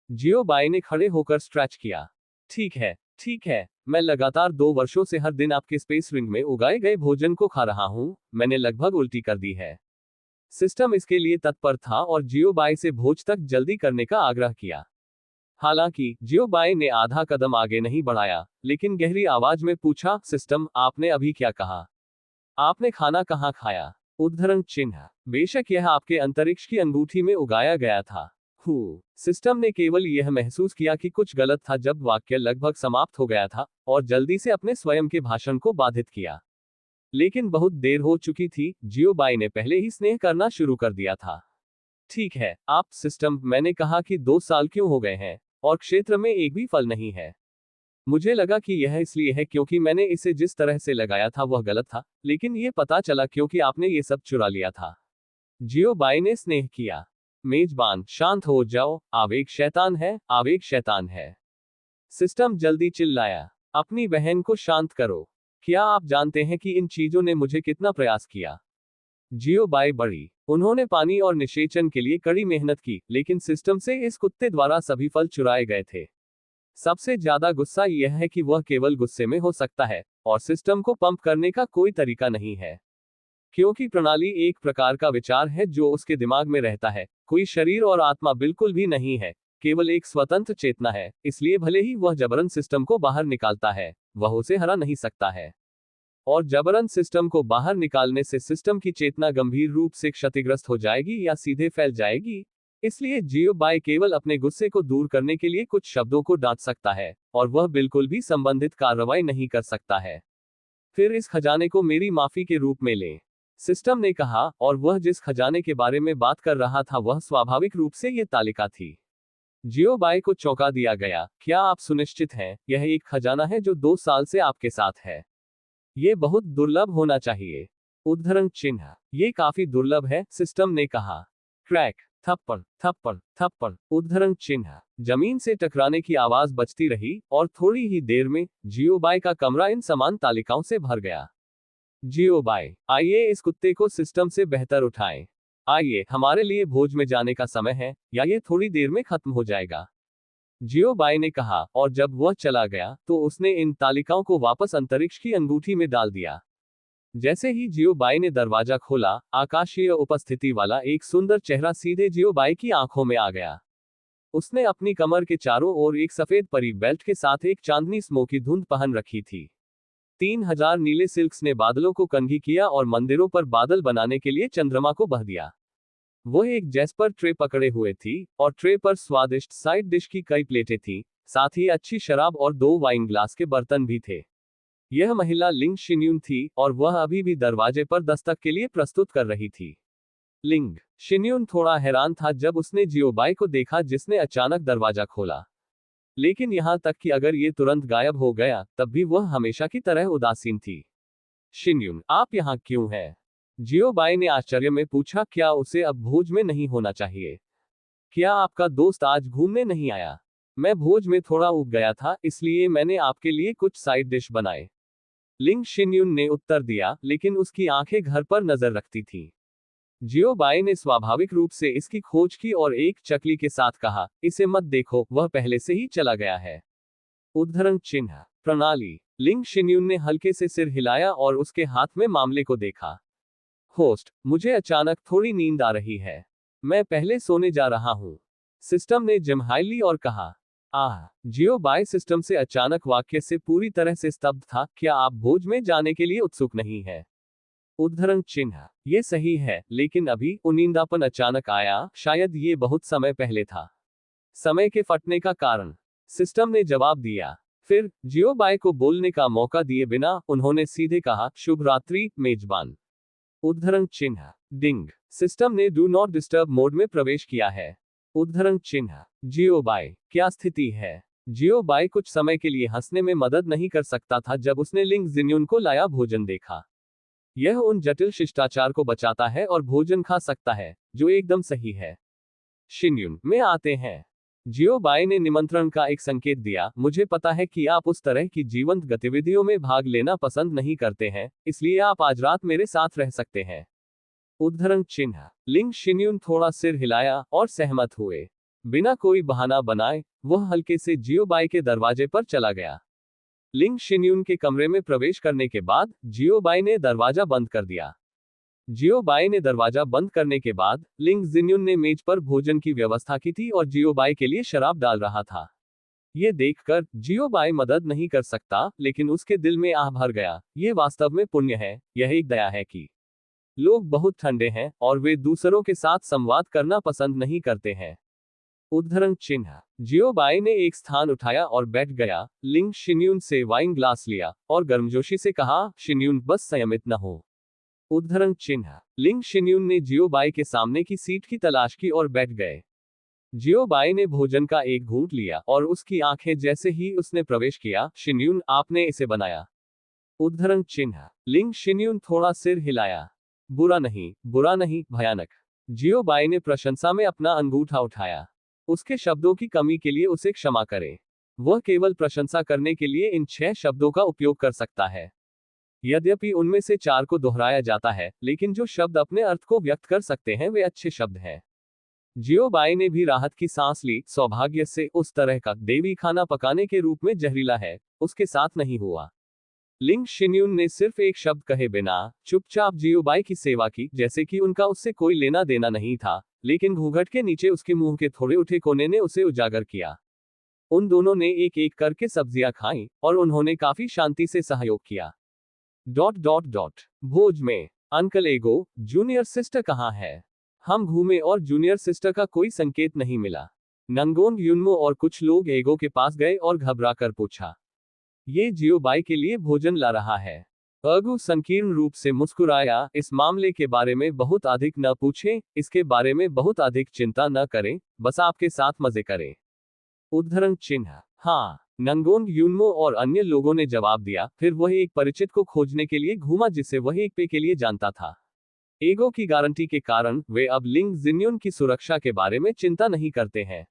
जियो बाय ने खड़े होकर स्ट्रेच किया। ठीक है, ठीक है, मैं लगातार 2 वर्षों से हर दिन आपके स्पेस रिंग में उगाए गए भोजन को खा रहा हूं, मैंने लगभग उल्टी कर दी है। सिस्टम इसके लिए तत्पर था और जियो बाय से भोज तक जल्दी करने का आग्रह किया। हालांकि जियो बाय ने आधा कदम आगे नहीं बढ़ाया, लेकिन गहरी आवाज में पूछा, सिस्टम, आपने अभी क्या कहा? आपने खाना कहाँ खाया? उद्धरण चिन्ह। बेशक यह आपके अंतरिक्ष की अंगूठी में उगाया गया था। सिस्टम ने केवल यह महसूस किया कि कुछ गलत था जब वाक्य लगभग समाप्त हो गया था, और जल्दी से अपने स्वयं के भाषण को बाधित किया। लेकिन बहुत देर हो चुकी थी, जियो बाय ने पहले ही स्नेह करना शुरू कर दिया था। ठीक है, आप। सिस्टम, मैंने कहा कि 2 साल क्यों हो गए हैं, और क्षेत्र में एक भी फल नहीं है। मुझे लगा कि यह इसलिए है क्योंकि मैंने इसे जिस तरह से लगाया था वह गलत था, लेकिन यह पता चला क्योंकि आपने ये सब चुरा लिया था। जियो बाय ने स्नेह किया। मेजबान, शांत हो जाओ, आवेग शैतान है, आवेग शैतान है। सिस्टम जल्दी चिल्लाया। अपनी बहन को शांत करो। क्या आप जानते हैं कि इन चीजों ने मुझे कितना प्रयास किया? जियो बाय बड़ी। उन्होंने पानी और निषेचन के लिए कड़ी मेहनत की, लेकिन सिस्टम से इस कुत्ते द्वारा सभी फल चुराए गए थे। सबसे ज्यादा गुस्सा यह है कि वह केवल गुस्से में हो सकता है, और सिस्टम को पंप करने का कोई तरीका नहीं है। क्योंकि प्रणाली एक प्रकार का विचार है जो उसके दिमाग में रहता है, कोई शरीर और आत्मा बिल्कुल भी नहीं है, केवल एक स्वतंत्र चेतना है, इसलिए भले ही वह जबरन सिस्टम को बाहर निकालता है, वह उसे हरा नहीं सकता है। और जबरन सिस्टम को बाहर निकालने से सिस्टम की चेतना गंभीर रूप से क्षतिग्रस्त हो जाएगी या सीधे फैल जाएगी। इसलिए जियो बाय केवल अपने गुस्से को दूर करने के लिए कुछ शब्दों को डांट सकता है, और वह बिल्कुल भी संबंधित कार्रवाई नहीं कर सकता है। फिर इस खजाने को मेरी माफी के रूप में लें, सिस्टम ने कहा, और वह जिस खजाने के बारे में बात कर रहा था वह स्वाभाविक रूप से ये तालिका थी। जियो बाय को चौंका दिया गया। क्या आप सुनिश्चित हैं, यह एक खजाना है जो 2 साल से आपके साथ है? ये बहुत दुर्लभ होना चाहिए। उद्धरण चिन्ह। ये काफी दुर्लभ है, सिस्टम ने कहा। क्रैक। थप्पड़ थप्पड़ थप्पड़। उद्धरण चिन्ह। जमीन से टकराने की आवाज बजती रही और थोड़ी ही देर में जियोबाई का कमरा इन समान तालिकाओं से भर गया। जियोबाई, आइए इस कुत्ते को सिस्टम से बेहतर उठाएं। आइए, हमारे लिए भोज में जाने का समय है, या ये थोड़ी देर में खत्म हो जाएगा। जियोबाई ने कहा, और जब वह चला गया तो उसने इन तालिकाओं को वापस अंतरिक्ष की अंगूठी में डाल दिया। जैसे ही जियोबाई ने दरवाजा खोला, आकाशीय उपस्थिति वाला एक सुंदर चेहरा सीधे जियोबाई की आंखों में आ गया। उसने अपनी कमर के चारों ओर एक सफेद परी बेल्ट के साथ एक चांदनी स्मोकी धुंध पहन रखी थी। 3000 नीले सिल्क्स ने बादलों को कंघी किया और मंदिरों पर बादल बनाने के लिए चंद्रमा को बह दिया। वो एक जैस्पर ट्रे पकड़े हुए थी, और ट्रे पर स्वादिष्ट साइड डिश की कई प्लेटें थीं, साथ ही अच्छी शराब और 2 वाइन ग्लास के बर्तन भी थे। यह महिला लिंग शिन्यून थी, और वह अभी भी दरवाजे पर दस्तक के लिए प्रस्तुत कर रही थी। लिंग शिन्यून थोड़ा हैरान था जब उसने जियोबाई को देखा, जिसने अचानक दरवाजा खोला। लेकिन यहां तक कि अगर ये तुरंत गायब हो गया, तब भी वह हमेशा की तरह उदासीन थी। शिन्यून, आप यहाँ क्यों हैं? जियोबाई ने आश्चर्य में पूछा। क्या उसे अब भोज में नहीं होना चाहिए? क्या आपका दोस्त आज घूमने नहीं आया? मैं भोज में थोड़ा ऊब गया था, इसलिए मैंने आपके लिए कुछ साइड डिश बनाए। लिंग शिन्यून ने उत्तर दिया, लेकिन उसकी आंखें घर पर नजर रखती थीं। जियोबाई ने स्वाभाविक रूप से इसकी खोज की और एक चकली के साथ कहा, इसे मत देखो, वह पहले से ही चला गया है। उद्धरण चिन्ह। प्रणाली। लिंग शिन्यून ने हल्के से सिर हिलाया और उसके हाथ में मामले को देखा। होस्ट, मुझे अचानक थोड़ी नींद आ रही है। मैं पहले सोने जा रहा हूँ। सिस्टम ने जम्हाई ली और कहा। जियोबाई सिस्टम से अचानक वाक्य से पूरी तरह से स्तब्ध था। क्या आप भोज में जाने के लिए उत्सुक नहीं है? उद्धरण चिन्ह। ये सही है, लेकिन अभी नींदापन अचानक आया, शायद ये बहुत समय पहले था। समय के फटने का कारण? सिस्टम ने जवाब दिया। फिर जियोबाई को बोलने का मौका दिए बिना उन्होंने सीधे कहा, शुभ रात्रि मेजबान। उद्धरण चिन्ह। डिंग। सिस्टम ने डू नॉट डिस्टर्ब मोड में प्रवेश किया है। उद्धरण चिन्ह। जियोबाई, क्या स्थिति है? जियोबाई कुछ समय के लिए हंसने में मदद नहीं कर सकता था जब उसने लिंग जिन्यून को लाया भोजन देखा। यह उन जटिल शिष्टाचार को बचाता है और भोजन खा सकता है, जो एकदम सही है। शिन्यून, में आते हैं। जियोबाई ने निमंत्रण का एक संकेत दिया। मुझे पता है कि आप उस तरह की जीवंत गतिविधियों में भाग लेना पसंद नहीं करते हैं, इसलिए आप आज रात मेरे साथ रह सकते हैं। उद्धरण चिन्ह। लिंग शिन्यून थोड़ा सिर हिलाया और सहमत हुए। बिना कोई बहाना बनाए वह हल्के से जियोबाई के दरवाजे पर चला गया। लिंग शिन्यून के कमरे में प्रवेश करने के बाद जियोबाई ने दरवाजा बंद कर दिया। जियोबाई ने दरवाजा बंद करने के बाद लिंग जिन्यून ने मेज पर भोजन की व्यवस्था की थी और जियोबाई के लिए शराब डाल रहा था। ये देखकर जियोबाई मदद नहीं कर सकता, लेकिन उसके दिल में आह भर गया। ये वास्तव में पुण्य है, यह एक दया है कि लोग बहुत ठंडे हैं और वे दूसरों के साथ संवाद करना पसंद नहीं करते हैं। उद्धरण चिन्ह। जियोबाई ने एक स्थान उठाया और बैठ गया। लिंग शिन्यून से वाइन ग्लास लिया और गर्मजोशी से कहा, शिन्यून बस संयमित न हो। उद्धरण चिन्ह। लिंग शिन्यून ने जियोबाई के सामने की सीट की तलाश की और बैठ गए। जियोबाई ने भोजन का एक घूंट लिया और उसकी आंखें जैसे ही उसने प्रवेश किया, शिन्यून, आपने इसे बनाया? उद्धरण चिन्ह। लिंग शिन्यून थोड़ा सिर हिलाया। बुरा नहीं, भयानक। जियोबाई ने प्रशंसा में अपना अंगूठा उठाया। उसके शब्दों की कमी के लिए उसे क्षमा करें। वह केवल प्रशंसा करने के लिए इन 6 शब्दों का उपयोग कर सकता है। यद्यपि उनमें से 4 को दोहराया जाता है, लेकिन जो शब्द अपने अर्थ को व्यक्त कर सकते हैं वे अच्छे शब्द हैं। जियोबाई ने भी राहत की सांस ली। सौभाग्य से उस तरह का देवी खाना पकाने के रूप में जहरीला है, उसके साथ नहीं हुआ। लिंग शिन्यून ने सिर्फ एक शब्द कहे बिना चुपचाप जियोबाई की सेवा की, जैसे कि उनका उससे कोई लेना देना नहीं था, लेकिन घूंघट के नीचे उसके मुंह के थोड़े उठे कोने ने उसे उजागर किया। उन दोनों ने एक एक करके सब्जियां खाईं और उन्होंने काफी शांति से सहयोग किया। भोज में अंकल एगो, जूनियर सिस्टर कहाँ है? हम घूमे और जूनियर सिस्टर का कोई संकेत नहीं मिला। नंगोंग युनमो और कुछ लोग एगो के पास गए और घबरा कर पूछा, ये जियोबाई के लिए भोजन ला रहा है? एगो संकीर्ण रूप से मुस्कुराया। इस मामले के बारे में बहुत अधिक न पूछें, इसके बारे में बहुत अधिक चिंता न करें, बस आपके साथ मजे करें। उद्धरण चिन्ह। हाँ, नंगोंग युनमो और अन्य लोगों ने जवाब दिया। फिर वह एक परिचित को खोजने के लिए घूमा जिसे वह एक पे के लिए जानता था। ईगो की गारंटी के कारण वे अब लिंग जिन्यून की सुरक्षा के बारे में चिंता नहीं करते हैं।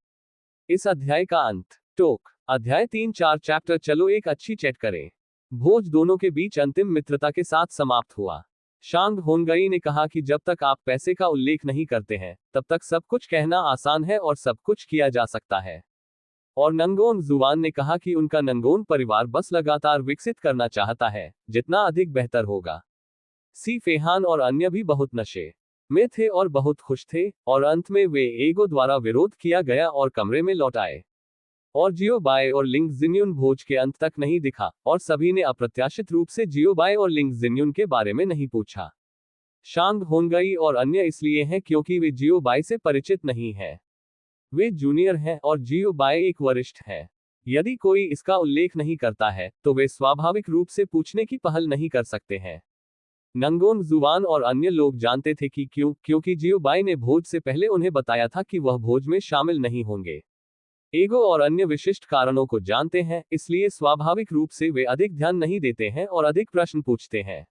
इस अध्याय का अंत। टोक अध्याय 3-4 चैप्टर चलो एक अच्छी चैट करें। भोज दोनों के बीच अंतिम मित्रता के साथ समाप्त हुआ। शांग होनगई ने कहा कि जब तक आप पैसे का उल्लेख नहीं करते हैं तब तक सब कुछ कहना आसान है और सब कुछ किया जा सकता है। और नंगोन जुवान ने कहा कि उनका नंगोन परिवार बस लगातार विकसित करना चाहता है, जितना अधिक बेहतर होगा। सी फेहान और अन्य भी बहुत नशे में थे और बहुत खुश थे, और अंत में वे ईगो द्वारा विरोध किया गया और कमरे में लौट आए। और जियो बाय और लिंग जिन्यून भोज के अंत तक नहीं दिखा, और सभी ने अप्रत्याशित रूप से जियो बाय और लिंग जिन्यून के बारे में नहीं पूछा। शांग होनगई और अन्य इसलिए हैं क्योंकि वे जियो बाय से परिचित नहीं हैं। वे जूनियर हैं और जियो बाय एक वरिष्ठ है। यदि कोई इसका उल्लेख नहीं करता है तो वे स्वाभाविक रूप से पूछने की पहल नहीं कर सकते हैं। नंगोन जुवान और अन्य लोग जानते थे कि क्यों, क्योंकि जियो बाय ने भोज से पहले उन्हें बताया था कि वह भोज में शामिल नहीं होंगे। ईगो और अन्य विशिष्ट कारणों को जानते हैं, इसलिए स्वाभाविक रूप से वे अधिक ध्यान नहीं देते हैं और अधिक प्रश्न पूछते हैं।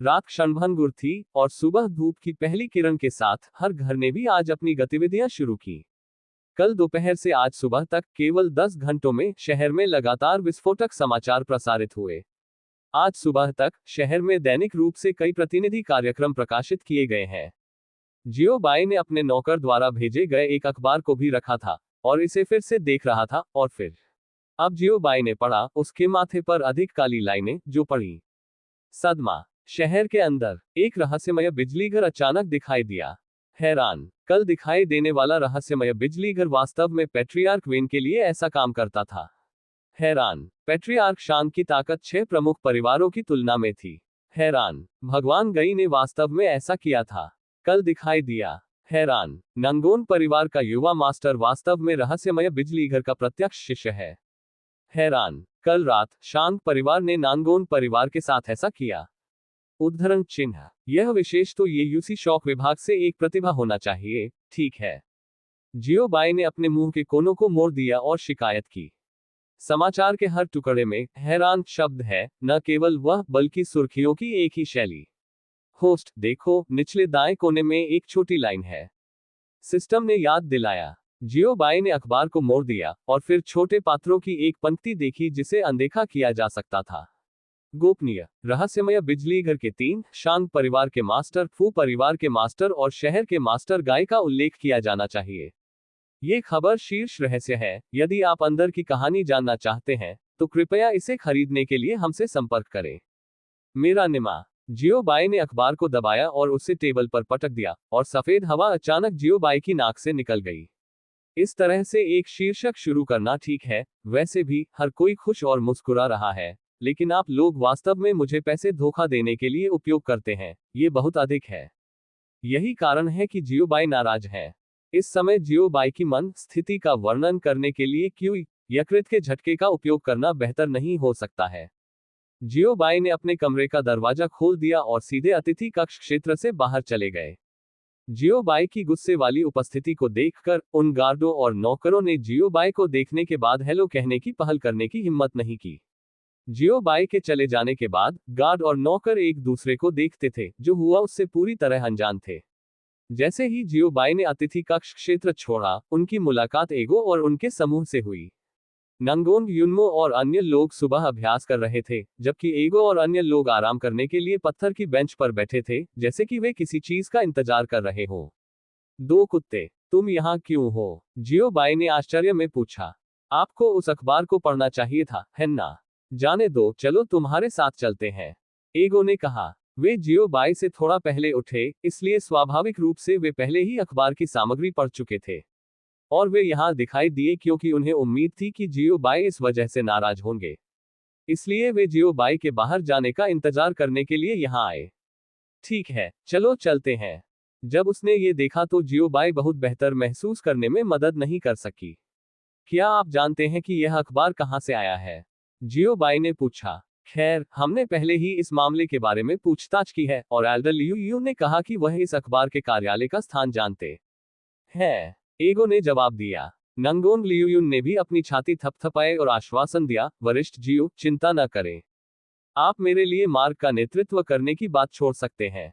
रात क्षणभंगुर थी और सुबह धूप की पहली किरण के साथ हर घर ने भी आज अपनी गतिविधियां शुरू की। कल दोपहर से आज सुबह तक केवल 10 घंटों में शहर में लगातार विस्फोटक समाचार प्रसारित हुए। आज सुबह तक शहर में दैनिक रूप से कई प्रतिनिधि कार्यक्रम प्रकाशित किए गए हैं। जियो बाय ने अपने नौकर द्वारा भेजे गए एक अखबार को भी रखा था और इसे फिर से देख रहा था, और फिर अब जियो बाय ने पढ़ा, उसके माथे पर अधिक काली लाइनें जो पड़ी। सदमा। शहर के अंदर एक रहस्यमय बिजलीघर अचानक दिखाई दिया। हैरान। कल दिखाई देने वाला रहस्यमय बिजलीघर वास्तव में पैट्रियार्क वेन के लिए ऐसा काम करता था। हैरान। पैट्रियार्क शांग की ताकत 6 प्रमुख परिवारों की तुलना में थी। हैरान। भगवान गई ने वास्तव में ऐसा किया था। कल दिखाई दिया। हैरान। नंगोन परिवार का युवा मास्टर वास्तव में रहस्यमय बिजलीघर का प्रत्यक्ष शिष्य है। हैरान। कल रात शांग परिवार ने नांगोन परिवार के साथ ऐसा किया। उद्धरण चिन्ह। यह विशेष तो ये यूसी शौक विभाग से एक प्रतिभा होना चाहिए, ठीक है। जियो बाय ने अपने मुंह के कोनों को मोड़ दिया और शिकायत की। समाचार के हर टुकड़े में हैरान शब्द है, न केवल वह बल्कि सुर्खियों की एक ही शैली। होस्ट, देखो, निचले दाएं कोने में एक छोटी लाइन है। सिस्टम ने याद दिलाया। जियो बाय ने अखबार को मोड़ दिया और फिर छोटे पात्रों की एक पंक्ति देखी जिसे अनदेखा किया जा सकता था। गोपनीय। रहस्यमय बिजलीघर के 3 शांग परिवार के मास्टर, फू परिवार के मास्टर और शहर के मास्टर गाय का उल्लेख किया जाना चाहिए। ये खबर शीर्ष रहस्य है। यदि आप अंदर की कहानी जानना चाहते हैं तो कृपया इसे खरीदने के लिए हमसे संपर्क करें। मेरा निमा। जियो बाय ने अखबार को दबाया और उसे टेबल पर पटक दिया, और सफेद हवा अचानक जियो बाय की नाक से निकल गई। इस तरह से एक शीर्षक शुरू करना ठीक है। वैसे भी हर कोई खुश और मुस्कुरा रहा है, लेकिन आप लोग वास्तव में मुझे पैसे धोखा देने के लिए उपयोग करते हैं। ये बहुत अधिक है। यही कारण है कि जियो बाय नाराज है। इस समय जियो बाय की मन स्थिति का वर्णन करने के लिए क्यों यकृत के झटके का उपयोग करना बेहतर नहीं हो सकता है। जियो बाय ने अपने कमरे का दरवाजा खोल दिया और सीधे अतिथि कक्ष क्षेत्र से बाहर चले गए। जियो बाय की गुस्से वाली उपस्थिति को देखकर उन गार्डों और नौकरों ने जियो बाय को देखने के बाद हेलो कहने की पहल करने की हिम्मत नहीं की। जियो बाय के चले जाने के बाद गार्ड और नौकर एक दूसरे को देखते थे, जो हुआ उससे पूरी तरह अनजान थे। जैसे ही जियो बाय ने अतिथि कक्ष क्षेत्र छोड़ा, उनकी मुलाकात ईगो और उनके समूह से हुई। नंगोन युनमो और अन्य लोग सुबह अभ्यास कर रहे थे, जबकि ईगो और अन्य लोग आराम करने के लिए पत्थर की बेंच पर बैठे थे, जैसे कि वे किसी चीज का इंतजार कर रहे हों। 2 कुत्ते, तुम यहाँ क्यों हो? जियो बाय ने आश्चर्य में पूछा। आपको उस अखबार को पढ़ना चाहिए था, है ना? जाने दो, चलो तुम्हारे साथ चलते हैं, ईगो ने कहा। वे जियो बाय से थोड़ा पहले उठे, इसलिए स्वाभाविक रूप से वे पहले ही अखबार की सामग्री पढ़ चुके थे। और वे यहाँ दिखाई दिए क्योंकि उन्हें उम्मीद थी कि जियो बाय इस वजह से नाराज होंगे। इसलिए वे जियो बाय के बाहर जाने का इंतजार करने के लिए यहाँ आए। ठीक है, चलो चलते हैं। जब उसने ये देखा तो जियो बाय बहुत बेहतर महसूस करने में मदद नहीं कर सकी। क्या आप जानते हैं कि यह अखबार कहाँ से आया है? जियो बाय ने पूछा। खैर, हमने पहले ही इस मामले के बारे में पूछताछ की है, और एल्डर लियू यू ने कहा कि वह इस अखबार के कार्यालय का स्थान जानते हैं, ईगो ने जवाब दिया। नंगोन लियूयुन ने भी अपनी छाती थपथपाई और आश्वासन दिया, वरिष्ठ जियो, चिंता न करें। आप मेरे लिए मार्ग का नेतृत्व करने की बात छोड़ सकते हैं।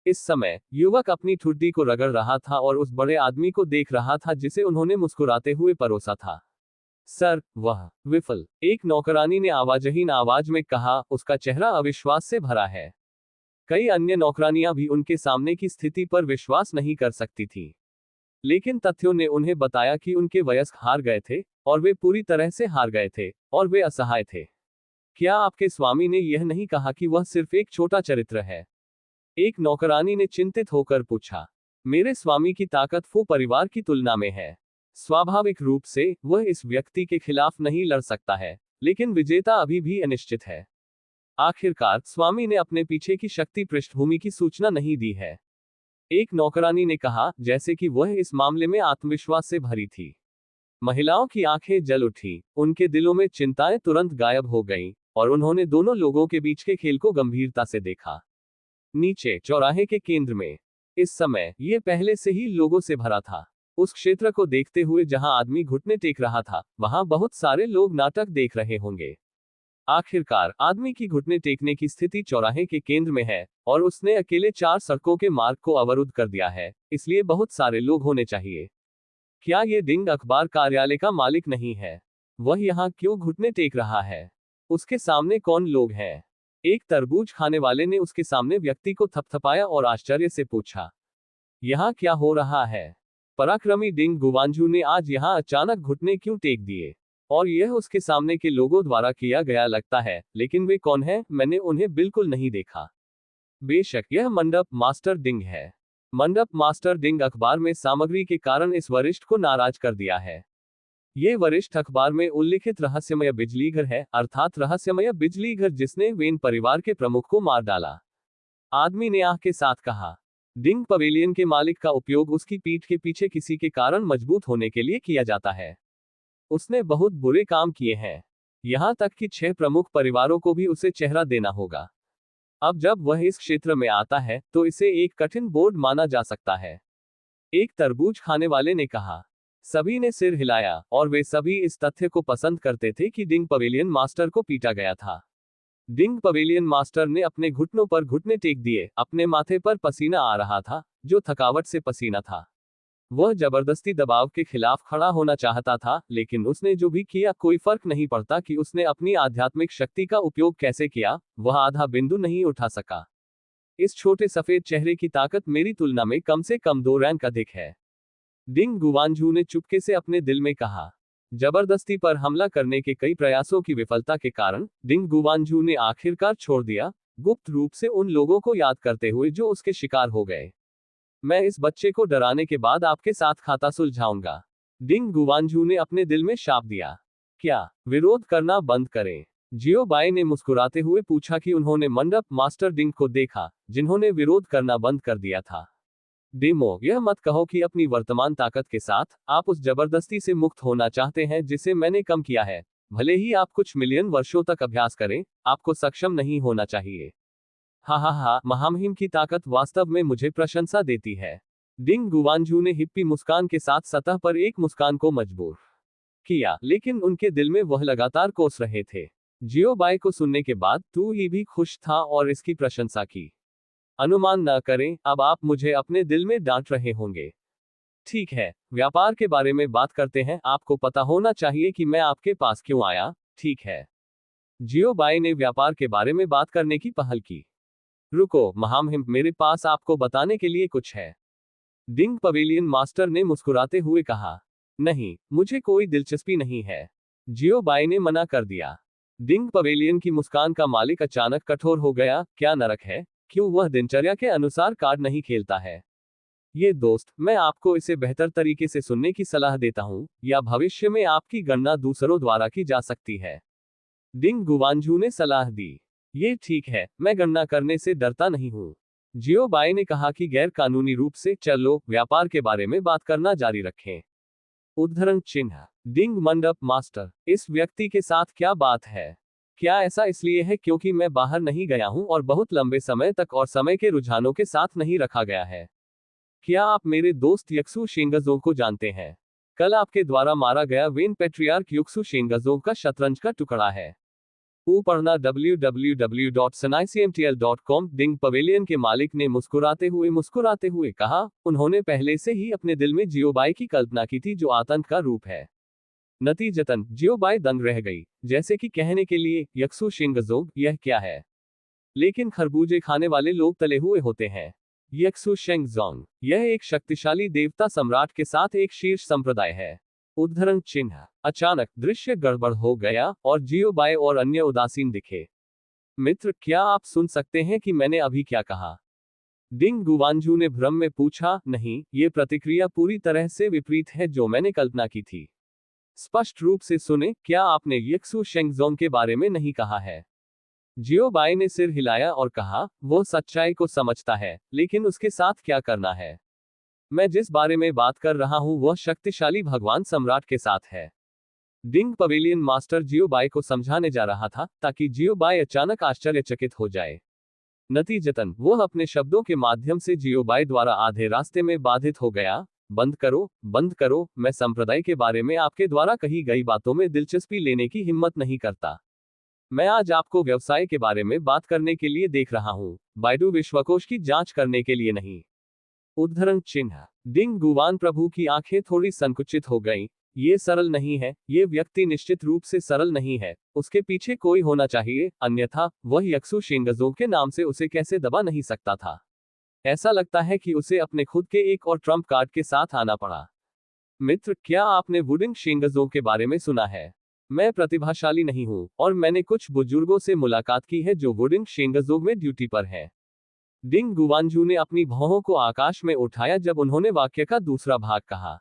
इस समय युवक अपनी ठुड्डी को रगड़ रहा था और उस बड़े आदमी को देख रहा था जिसे उन्होंने मुस्कुराते हुए परोसा था। सर, वह विफल, एक नौकरानी ने आवाजहीन आवाज में कहा, उसका चेहरा अविश्वास से भरा है। कई अन्य नौकरानियां भी उनके सामने की स्थिति पर विश्वास नहीं कर सकती थी। लेकिन तथ्यों ने उन्हें बताया कि उनके वयस्क हार गए थे, और वे पूरी तरह से हार गए थे, और वे असहाय थे। क्या आपके स्वामी ने यह नहीं कहा कि वह सिर्फ एक छोटा चरित्र है? एक नौकरानी ने चिंतित होकर पूछा। मेरे स्वामी की ताकत फू परिवार की तुलना में है। स्वाभाविक रूप से वह इस व्यक्ति के खिलाफ नहीं लड़ सकता है, लेकिन विजेता अभी भी अनिश्चित है। आखिरकार स्वामी ने अपने पीछे की शक्ति पृष्ठभूमि की सूचना नहीं दी है। एक नौकरानी ने कहा, जैसे कि वह इस मामले में आत्मविश्वास से भरी थी। महिलाओं की आंखें जल उठी, उनके दिलों में चिंताएं तुरंत गायब हो गईं, और उन्होंने दोनों लोगों के बीच के खेल को गंभीरता से देखा। नीचे चौराहे के केंद्र में इस समय यह पहले से ही लोगों से भरा था। उस क्षेत्र को देखते हुए जहां आदमी घुटने टेक रहा था, वहां बहुत सारे लोग नाटक देख रहे होंगे। आखिरकार आदमी की घुटने टेकने की स्थिति चौराहे के केंद्र में है, और उसने अकेले 4 सड़कों के मार्ग को अवरुद्ध कर दिया है, इसलिए बहुत सारे लोग होने चाहिए। क्या ये डिंग अखबार कार्यालय का मालिक नहीं है? वह यहाँ क्यों घुटने टेक रहा है? उसके सामने कौन लोग हैं? एक तरबूज खाने वाले ने उसके सामने व्यक्ति को थपथपाया और आश्चर्य से पूछा, यहाँ क्या हो रहा है? पराक्रमी डिंग गुवांजू ने आज यहाँ अचानक घुटने क्यों टेक दिए? और यह उसके सामने के लोगों द्वारा किया गया लगता है, लेकिन वे कौन हैं? मैंने उन्हें बिल्कुल नहीं देखा। बेशक यह मंडप मास्टर डिंग है। मंडप मास्टर डिंग अखबार में सामग्री के कारण इस वरिष्ठ को नाराज कर दिया है। ये वरिष्ठ अखबार में उल्लिखित रहस्यमय बिजलीघर है, अर्थात रहस्यमय बिजलीघर जिसने वेन परिवार के प्रमुख को मार डाला। आदमी ने आह के साथ कहा। डिंग पवेलियन के मालिक का उपयोग उसकी पीठ के पीछे किसी के कारण मजबूत होने के लिए किया जाता है। उसने बहुत बुरे काम किए हैं। यहां तक कि 6 प्रमुख परिवारों को भी उसे चेहरा देना होगा। अब जब वह इस क्षेत्र में आता है, तो इसे एक कठिन बोर्ड माना जा सकता है। एक तरबूज खाने वाले ने कहा। सभी ने सिर हिलाया, और वे सभी इस तथ्य को पसंद करते थे कि डिंग पवेलियन मास्टर को पीटा गया था। डिंग पवेलियन मास्टर ने अपने घुटनों पर घुटने टेक दिए, अपने माथे पर पसीना आ रहा था, जो थकावट से पसीना था। वह जबरदस्ती दबाव के खिलाफ खड़ा होना चाहता था, लेकिन उसने जो भी किया कोई फर्क नहीं पड़ता कि उसने अपनी आध्यात्मिक शक्ति का उपयोग कैसे किया, वह आधा बिंदु नहीं उठा सका। इस छोटे सफेद चेहरे की ताकत मेरी तुलना में कम से कम 2 रैंक अधिक है। डिंग गुवांजू ने चुपके से अपने दिल में कहा। जबरदस्ती पर हमला करने के कई प्रयासों की विफलता के कारण डिंग गुवांजू ने आखिरकार छोड़ दिया, गुप्त रूप से उन लोगों को याद करते हुए जो उसके शिकार हो गए। मैं इस बच्चे को डराने के बाद आपके साथ खाता सुलझाऊंगा। डिंग गुवांजू ने अपने दिल में शाप दिया। क्या विरोध करना बंद करें? जियो बाई ने मुस्कुराते हुए पूछा कि उन्होंने मंडप मास्टर डिंग को देखा, जिन्होंने विरोध करना बंद कर दिया था। डेमो, यह मत कहो कि अपनी वर्तमान ताकत के साथ आप उस जबरदस्ती से मुक्त होना चाहते हैं जिसे मैंने कम किया है। भले ही आप कुछ मिलियन वर्षों तक अभ्यास करें, आपको सक्षम नहीं होना चाहिए। हा हा हा, महामहिम की ताकत वास्तव में मुझे प्रशंसा देती है। डिंग गुवांजू ने हिप्पी मुस्कान के साथ सतह पर एक मुस्कान को मजबूर किया, लेकिन उनके दिल में वह लगातार कोस रहे थे। जियो बाई को सुनने के बाद तू ही भी खुश था और इसकी प्रशंसा की। अनुमान न करें, अब आप मुझे अपने दिल में डांट रहे होंगे। ठीक है, व्यापार के बारे में बात करते हैं। आपको पता होना चाहिए कि मैं आपके पास क्यों आया, ठीक है? जियो बाई ने व्यापार के बारे में बात करने की पहल की। रुको महामहिम, मेरे पास आपको बताने के लिए कुछ है। डिंग पवेलियन मास्टर ने मुस्कुराते हुए कहा। नहीं, मुझे कोई दिलचस्पी नहीं है। जियो बाई ने मना कर दिया। डिंग पवेलियन की मुस्कान का मालिक अचानक कठोर हो गया। क्या नरक है? क्यों वह दिनचर्या के अनुसार कार्ड नहीं खेलता है? ये दोस्त, मैं आपको इसे बेहतर तरीके से सुनने की सलाह देता हूं, या भविष्य में आपकी गणना दूसरों द्वारा की जा सकती है। डिंग गुवांजू ने सलाह दी। ये ठीक है, मैं गणना करने से डरता नहीं हूं। जियो बाई ने कहा कि गैर कानूनी रूप से चलो व्यापार के बारे में बात करना जारी रखें। उद्धरण चिन्ह। डिंग मंडप मास्टर, इस व्यक्ति के साथ क्या बात है? क्या ऐसा इसलिए है क्योंकि मैं बाहर नहीं गया हूं और बहुत लंबे समय तक और समय के रुझानों के साथ नहीं रखा गया है? क्या आप मेरे दोस्त यक्सु शेंगजो को जानते हैं? कल आपके द्वारा मारा गया वेन पेट्रियार्क युक्सु शेंगजो का शतरंज का टुकड़ा है। पढ़ना www.sanaicmtl.com। डिंग पवेलियन के मालिक ने मुस्कुराते हुए कहा, उन्होंने पहले से ही अपने दिल में जियोबाई की कल्पना की थी, जो आतंक का रूप है। नतीजतन जियोबाई दंग रह गई, जैसे कि कहने के लिए, यक्सु शिंगजोग, यह क्या है? लेकिन खरबूजे खाने वाले लोग तले हुए होते हैं। यक्सु शेंगजोंग, यह एक शक्तिशाली देवता सम्राट के साथ एक शीर्ष संप्रदाय है। उद्धरण चिन्ह। अचानक दृश्य गड़बड़ हो गया और जियोबाई और अन्य उदासीन दिखे। मित्र, क्या आप सुन सकते हैं कि मैंने अभी क्या कहा? डिंग गुवांजू ने भ्रम में पूछा। नहीं, ये प्रतिक्रिया पूरी तरह से विपरीत है जो मैंने कल्पना की थी। स्पष्ट रूप से सुने, क्या आपने यक्सु शेंगजोंग के बारे में नहीं कहा है? जियोबाई ने सिर हिलाया और कहा, वो सच्चाई को समझता है, लेकिन उसके साथ क्या करना है? मैं जिस बारे में बात कर रहा हूं वह शक्तिशाली भगवान सम्राट के साथ है। डिंग पवेलियन मास्टर जियोबाई को समझाने जा रहा था, ताकि जियोबाई अचानक आश्चर्यचकित हो जाए। नतीजतन वह अपने शब्दों के माध्यम से जियोबाई द्वारा आधे रास्ते में बाधित हो गया। बंद करो, मैं संप्रदाय के बारे में आपके द्वारा कही गई बातों में दिलचस्पी लेने की हिम्मत नहीं करता। मैं आज आपको व्यवसाय के बारे में बात करने के लिए देख रहा हूं, बाइडू विश्वकोश की जांच करने के लिए नहीं। उद्धरण चिन्ह। डिंग गुवान प्रभु की आंखें थोड़ी संकुचित हो गईं। ये सरल नहीं है, ये व्यक्ति निश्चित रूप से सरल नहीं है, उसके पीछे कोई होना चाहिए, अन्यथा वह यक्सु शिंगजोंग के नाम से उसे कैसे दबा नहीं सकता था। ऐसा लगता है कि उसे अपने खुद के एक और ट्रम्प कार्ड के साथ आना पड़ा। मित्र, क्या आपने वुडिंग शिंगजोंग के बारे में सुना है? मैं प्रतिभाशाली नहीं हूं, और मैंने कुछ बुजुर्गों से मुलाकात की है जो वुडिंग शिंगजोंग में ड्यूटी पर हैं। डिंग गुवांजू ने अपनी भौहों को आकाश में उठाया जब उन्होंने वाक्य का दूसरा भाग कहा।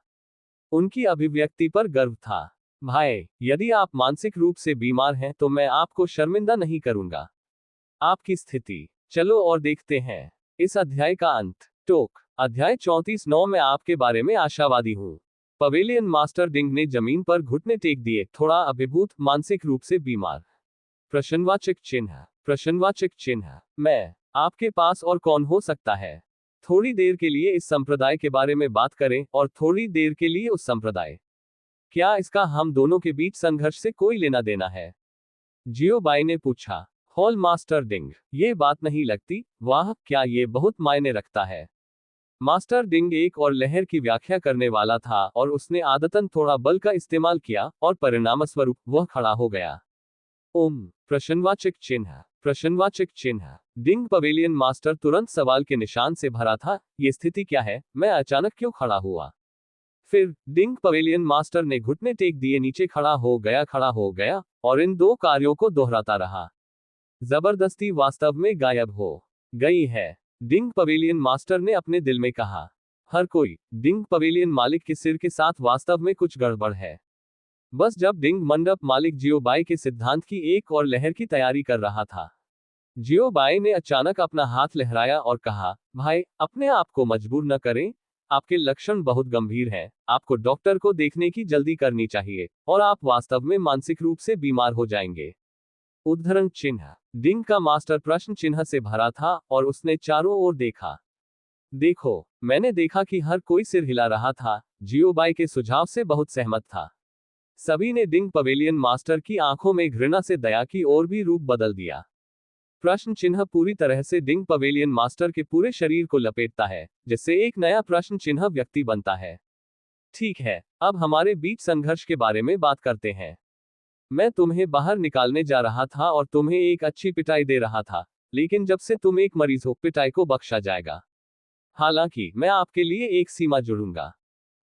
उनकी अभिव्यक्ति पर गर्व था। भाई, यदि आप मानसिक रूप से बीमार हैं तो मैं आपको शर्मिंदा नहीं करूंगा। आपकी स्थिति। चलो और देखते हैं इस अध्याय का अंत। टोक। अध्याय 34। मैं आपके बारे में आशावादी हूं। पवेलियन मास्टर डिंग ने जमीन पर घुटने टेक दिए, थोड़ा अभिभूत, मानसिक रूप से बीमार। प्रश्नवाचक चिन्ह। मैं। आपके पास और कौन हो सकता है? थोड़ी देर के लिए इस संप्रदाय के बारे में बात करें, और थोड़ी देर के लिए उस संप्रदाय। क्या इसका हम दोनों के बीच संघर्ष से कोई लेना देना है? जियोबाई ने पूछा। हॉल मास्टर डिंग, ये बात नहीं लगती। वाह, क्या ये बहुत मायने रखता है। मास्टर डिंग एक और लहर की व्याख्या करने वाला था, और उसने आदतन थोड़ा बल का इस्तेमाल किया, और परिणामस्वरूप वह खड़ा हो गया। प्रश्नवाचक चिन्ह। डिंग पवेलियन मास्टर तुरंत सवाल के निशान से भरा था। ये स्थिति क्या है? मैं अचानक क्यों खड़ा हुआ? फिर डिंग पवेलियन मास्टर ने घुटने टेक दिए, नीचे खड़ा हो गया, और इन दो कार्यों को दोहराता रहा। जबरदस्ती वास्तव में गायब हो गई है, डिंग पवेलियन मास्टर ने अपने दिल में कहा। हर कोई, डिंग पवेलियन मालिक के सिर के साथ वास्तव में कुछ गड़बड़ है। बस जब डिंग मंडप मालिक जियोबाई के सिद्धांत की एक और लहर की तैयारी कर रहा था, जियोबाई ने अचानक अपना हाथ लहराया और कहा, भाई, अपने आप को मजबूर न करें। आपके लक्षण बहुत गंभीर हैं, आपको डॉक्टर को देखने की जल्दी करनी चाहिए, और आप वास्तव में मानसिक रूप से बीमार हो जाएंगे। उद्धरण चिन्ह। डिंग का मास्टर प्रश्न चिन्ह से भरा था, और उसने चारों ओर देखा। देखो, मैंने देखा कि हर कोई सिर हिला रहा था, जियोबाई के सुझाव से बहुत सहमत था। सभी ने डिंग पवेलियन मास्टर की आंखों में घृणा से दया की ओर भी रूप बदल दिया। प्रश्न चिन्ह पूरी तरह से डिंग पवेलियन मास्टर के पूरे शरीर को लपेटता है, जिससे एक नया प्रश्न चिन्ह व्यक्ति बनता है। ठीक है, अब हमारे बीच संघर्ष के बारे में बात करते हैं। मैं तुम्हें बाहर निकालने जा रहा था और तुम्हें एक अच्छी पिटाई दे रहा था, लेकिन जब से तुम एक मरीज हो, पिटाई को बख्शा जाएगा। हालांकि मैं आपके लिए एक सीमा जोड़ूंगा,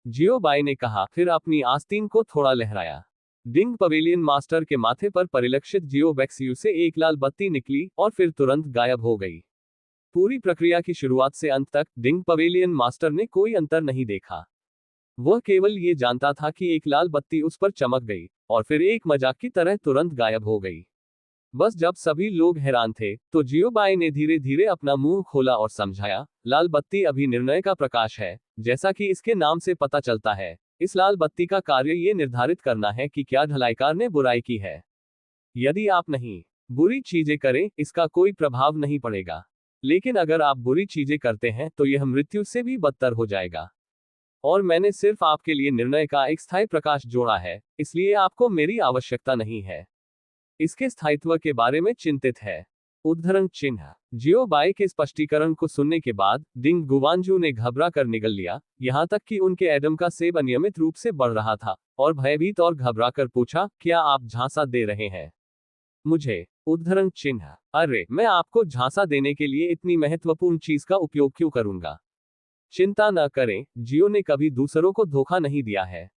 जियोबाई ने कहा, फिर अपनी आस्तीन को थोड़ा लहराया। डिंग पवेलियन मास्टर के माथे पर परिलक्षित जियोबैक्सियू से एक लाल बत्ती निकली, और फिर तुरंत गायब हो गई। पूरी प्रक्रिया की शुरुआत से अंत तक डिंग पवेलियन मास्टर ने कोई अंतर नहीं देखा। वह केवल ये जानता था कि एक लाल बत्ती उस पर चमक गई, और फिर एक मजाक की तरह तुरंत गायब हो गई। बस जब सभी लोग हैरान थे, तो जियोबाई ने धीरे धीरे अपना मुंह खोला और समझाया, लाल बत्ती अभी निर्णय का प्रकाश है। जैसा कि इसके नाम से पता चलता है, इस लाल बत्ती का कार्य ये निर्धारित करना है कि क्या ढलाईकार ने बुराई की है। यदि आप नहीं बुरी चीजें करें, इसका कोई प्रभाव नहीं पड़ेगा, लेकिन अगर आप बुरी चीजें करते हैं तो यह मृत्यु से भी बदतर हो जाएगा। और मैंने सिर्फ आपके लिए निर्णय का एक स्थायी प्रकाश जोड़ा है, इसलिए आपको मेरी आवश्यकता नहीं है। इसके स्थायित्व के बारे में चिंतित है। उद्धरण चिन्ह। जियो बाय के स्पष्टीकरण को सुनने के बाद डिंग गुवांजू ने घबरा कर निगल लिया, यहाँ तक कि उनके एडम का सेब अनियमित रूप से बढ़ रहा था, और भयभीत और घबरा कर पूछा, क्या आप झांसा दे रहे हैं मुझे? उद्धरण चिन्ह। अरे, मैं आपको झांसा देने के लिए इतनी महत्वपूर्ण चीज का उपयोग क्यों करूंगा? चिंता न करें, जियो ने कभी दूसरों को धोखा नहीं दिया है।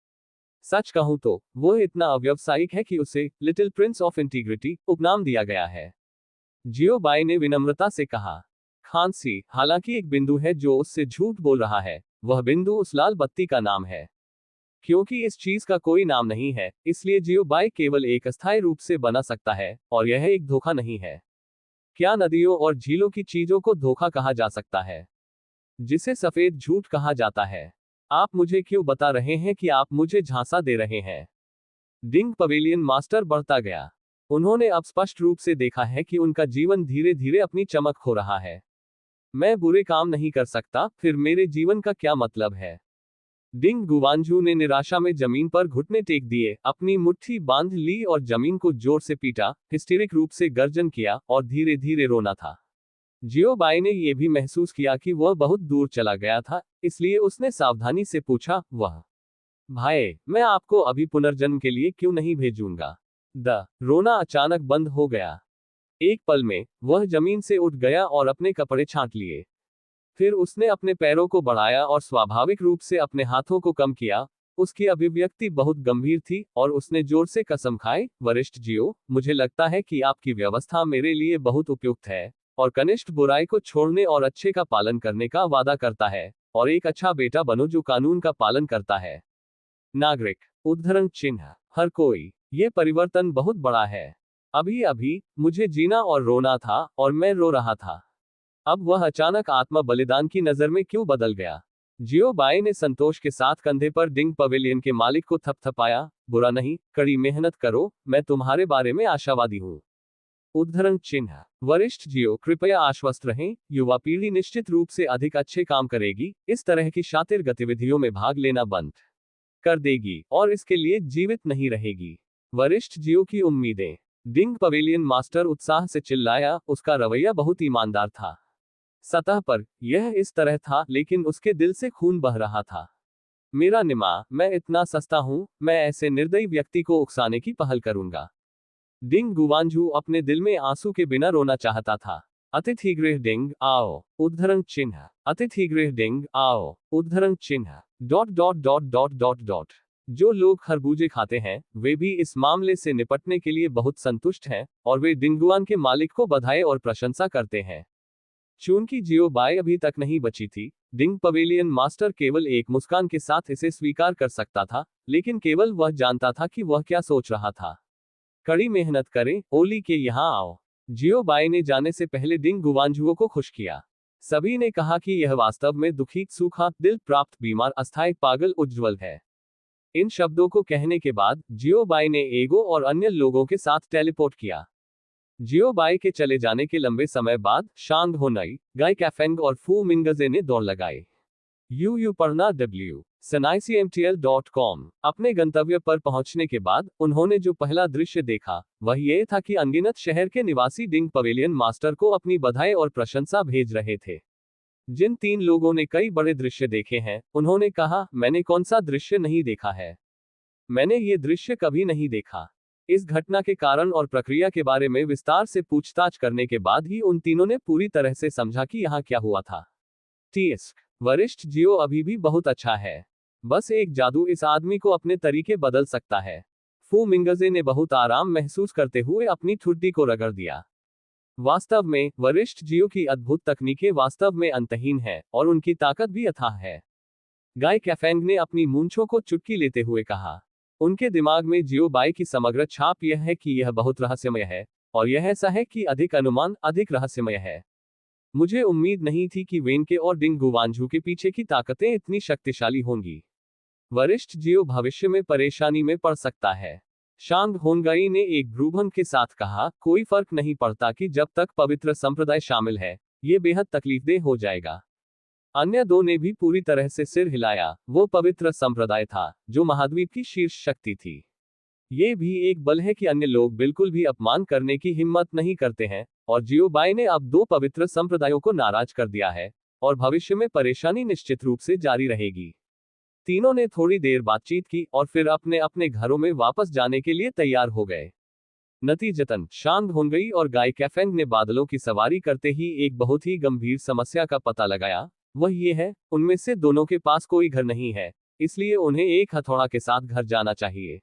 सच कहूं तो वो इतना अव्यवसायिक है कि उसे लिटिल प्रिंस ऑफ इंटीग्रिटी उपनाम दिया गया है। जियो बाय ने विनम्रता से कहा। खांसी, हालांकि एक बिंदु है जो उससे झूठ बोल रहा है, वह बिंदु उस लाल बत्ती का नाम है। क्योंकि इस चीज का कोई नाम नहीं है, इसलिए जियो बाय केवल एक अस्थायी रूप से बना सकता है, और यह एक धोखा नहीं है। क्या नदियों और झीलों की चीजों को धोखा कहा जा सकता है, जिसे सफेद झूठ कहा जाता है? आप मुझे क्यों बता रहे हैं कि आप मुझे झांसा दे रहे हैं? डिंग पवेलियन मास्टर बढ़ता गया। उन्होंने अब स्पष्ट रूप से देखा है कि उनका जीवन धीरे धीरे अपनी चमक खो रहा है। मैं बुरे काम नहीं कर सकता, फिर मेरे जीवन का क्या मतलब है? डिंग गुवांजू ने निराशा में जमीन पर घुटने टेक दिए, अपनी मुट्ठी बांध ली और जमीन को जोर से पीटा, हिस्टेरिक रूप से गर्जन किया और धीरे धीरे रोना था। जियो बाय ने यह भी महसूस किया कि वह बहुत दूर चला गया था, इसलिए उसने सावधानी से पूछा, वह भाई, मैं आपको अभी पुनर्जन्म के लिए क्यों नहीं भेजूंगा? रोना अचानक बंद हो गया। एक पल में वह जमीन से उठ गया और अपने कपड़े छांट लिए। फिर उसने अपने पैरों को बढ़ाया और स्वाभाविक रूप से अपने हाथों को कम किया। उसकी अभिव्यक्ति बहुत गंभीर थी और उसने जोर से कसम खाई, वरिष्ठ जियो, मुझे लगता है कि आपकी व्यवस्था मेरे लिए बहुत उपयुक्त है, और कनिष्ठ बुराई को छोड़ने और अच्छे का पालन करने का वादा करता है, और एक अच्छा बेटा बनो जो कानून का पालन करता है। नागरिक। उद्धरण चिन्ह। हर कोई। ये परिवर्तन बहुत बड़ा है। अभी अभी मुझे जीना और रोना था, और मैं रो रहा था। अब वह अचानक आत्मा बलिदान की नजर में क्यों बदल गया? जियो बाय ने संतोष के साथ कंधे पर डिंग पवेलियन के मालिक को थपथपाया। बुरा नहीं, कड़ी मेहनत करो, मैं तुम्हारे बारे में आशावादी हूँ। उद्धरण चिन्ह। वरिष्ठ जियो, कृपया आश्वस्त रहें, युवा पीढ़ी निश्चित रूप से अधिक अच्छे काम करेगी, इस तरह की शातिर गतिविधियों में भाग लेना बंद कर देगी, और इसके लिए जीवित नहीं रहेगी। वरिष्ठ जियो की उम्मीदें। डिंग पवेलियन मास्टर उत्साह से चिल्लाया, उसका रवैया बहुत ईमानदार था। सतह पर यह इस तरह था, लेकिन उसके दिल से खून बह रहा था। मेरा निमा, मैं इतना सस्ता हूं, मैं ऐसे निर्दयी व्यक्ति को उकसाने की पहल करूंगा। डिंग गुवांजू अपने दिल में आंसू के बिना रोना चाहता था। अतिथिगृह डिंग आओ। उद्धरण चिन्ह। अतिथिगृह डिंग आओ। उद्धरण चिन्ह। जो लोग खरबूजे खाते हैं, वे भी इस मामले से निपटने के लिए बहुत संतुष्ट हैं, और वे डिंगुआन के मालिक को बधाई और प्रशंसा करते हैं। चूंकि जियो बाय अभी तक नहीं बची थी, डिंग पवेलियन मास्टर केवल एक मुस्कान के साथ इसे स्वीकार कर सकता था, लेकिन केवल वह जानता था कि वह क्या सोच रहा था। कड़ी मेहनत करें, ओली के यहाँ आओ। जियो बाय ने जाने से पहले डिंग गुवांजुओ को खुश किया। सभी ने कहा कि यह वास्तव में दुखी, सूखा, दिल प्राप्त, बीमार, अस्थायी, पागल, उज्ज्वल है। इन शब्दों को कहने के बाद जियो बाय ने एगो और अन्य लोगों के साथ टेलीपोर्ट किया। जियो बाय के चले जाने के लंबे समय बाद शांग होनाई, गाय कैफेंग और फू मिंगजे ने दौड़ लगाई। पढ़ना SNICMTL.com। अपने गंतव्य पर पहुंचने के बाद उन्होंने जो पहला दृश्य देखा, वह यह था कि अनगिनत शहर के निवासी डिंग पवेलियन मास्टर को अपनी बधाई और प्रशंसा भेज रहे थे। जिन 3 लोगों ने कई बड़े दृश्य देखे हैं, उन्होंने कहा, मैंने कौन सा दृश्य नहीं देखा है? मैंने ये दृश्य कभी नहीं देखा। इस घटना के कारण और प्रक्रिया के बारे में विस्तार से पूछताछ करने के बाद ही उन तीनों ने पूरी तरह से समझा कि यहाँ क्या हुआ था। टीएस्क। वरिष्ठ जियो अभी भी बहुत अच्छा है। बस एक जादू इस आदमी को अपने तरीके बदल सकता है। फू मिंगजे ने बहुत आराम महसूस करते हुए अपनी ठुड्डी को रगड़ दिया। वास्तव में वरिष्ठ जियो की अद्भुत तकनीकें वास्तव में अंतहीन हैं, और उनकी ताकत भी अथाह है। गाय कैफेंग ने अपनी मूंछों को चुटकी लेते हुए कहा। उनके दिमाग में जियो बाय की समग्र छाप यह है कि यह बहुत रहस्यमय है, और यह ऐसा है कि अधिक अनुमान अधिक रहस्यमय है। मुझे उम्मीद नहीं थी कि वेनके और डिंग गुवांजू के पीछे की ताकतें इतनी शक्तिशाली होंगी। वरिष्ठ जियो भविष्य में परेशानी में पड़ सकता है। शांग होनगाई ने एक भ्रूभंग के साथ कहा, कोई फर्क नहीं पड़ता कि जब तक पवित्र संप्रदाय शामिल है, ये बेहद तकलीफदेह हो जाएगा। अन्य 2 ने भी पूरी तरह से सिर हिलाया। वो पवित्र संप्रदाय था, जो महाद्वीप की शीर्ष शक्ति थी। ये भी एक बल है कि अन्य लोग बिल्कुल भी अपमान करने की हिम्मत नहीं करते हैं, और जियोबाई ने अब 2 पवित्र संप्रदायों को नाराज कर दिया है, और भविष्य में परेशानी निश्चित रूप से जारी रहेगी। तीनों ने थोड़ी देर बातचीत की और फिर अपने अपने घरों में वापस जाने के लिए तैयार हो गए। नतीजतन शांग होंगई और गाय कैफेंग ने बादलों की सवारी करते ही एक बहुत ही गंभीर समस्या का पता लगाया। वह ये है, उनमें से दोनों के पास कोई घर नहीं है, इसलिए उन्हें एक हथौड़ा के साथ घर जाना चाहिए।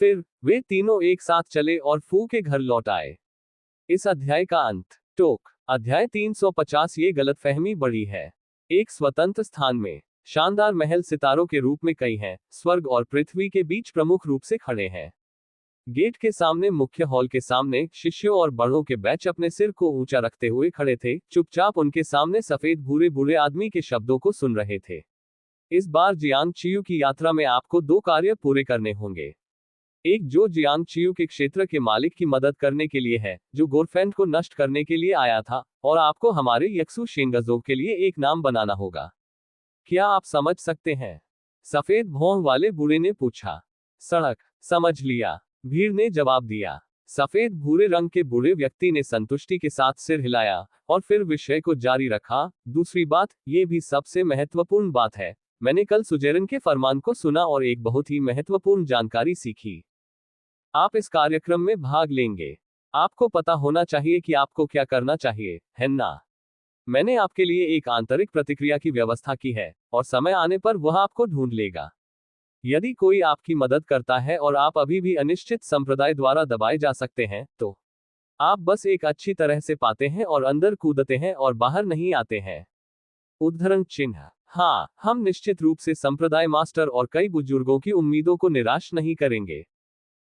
फिर वे तीनों एक साथ चले और फू के घर लौट आए। इस अध्याय का अंत। टोक। अध्याय 350। ये गलतफहमी बड़ी है। एक स्वतंत्र स्थान में शानदार महल सितारों के रूप में कई हैं, स्वर्ग और पृथ्वी के बीच प्रमुख रूप से खड़े हैं। गेट के सामने मुख्य हॉल के सामने शिष्यों और बड़ों के बैच अपने सिर को ऊंचा रखते हुए खड़े थे, चुपचाप उनके सामने सफेद भूरे बूढ़े आदमी के शब्दों को सुन रहे थे। इस बार जियांग चियू की यात्रा में आपको 2 कार्य पूरे करने होंगे। एक जो जियांग चियू के क्षेत्र के मालिक की मदद करने के लिए है, जो गोरफेंड को नष्ट करने के लिए आया था, और आपको हमारे यक्सु शेंगजो के लिए एक नाम बनाना होगा। क्या आप समझ सकते हैं? सफेद भौं वाले बूढ़े ने पूछा। सड़क। समझ लिया, भीड़ ने जवाब दिया। सफेद भूरे रंग के बूढ़े व्यक्ति ने संतुष्टि के साथ सिर हिलाया और फिर विषय को जारी रखा। दूसरी बात, ये भी सबसे महत्वपूर्ण बात है, मैंने कल सुजेरन के फरमान को सुना और एक बहुत ही महत्वपूर्ण जानकारी सीखी। आप इस कार्यक्रम में भाग लेंगे। आपको पता होना चाहिए कि आपको क्या करना चाहिए, है ना? मैंने आपके लिए एक आंतरिक प्रतिक्रिया की व्यवस्था की है, और समय आने पर वह आपको ढूंढ लेगा। यदि कोई आपकी मदद करता है और आप अभी भी अनिश्चित संप्रदाय द्वारा दबाए जा सकते हैं, तो आप बस एक अच्छी तरह से पाते हैं और अंदर कूदते हैं और बाहर नहीं आते हैं। उद्धरण चिन्ह। हाँ, हम निश्चित रूप से संप्रदाय मास्टर और कई बुजुर्गों की उम्मीदों को निराश नहीं करेंगे।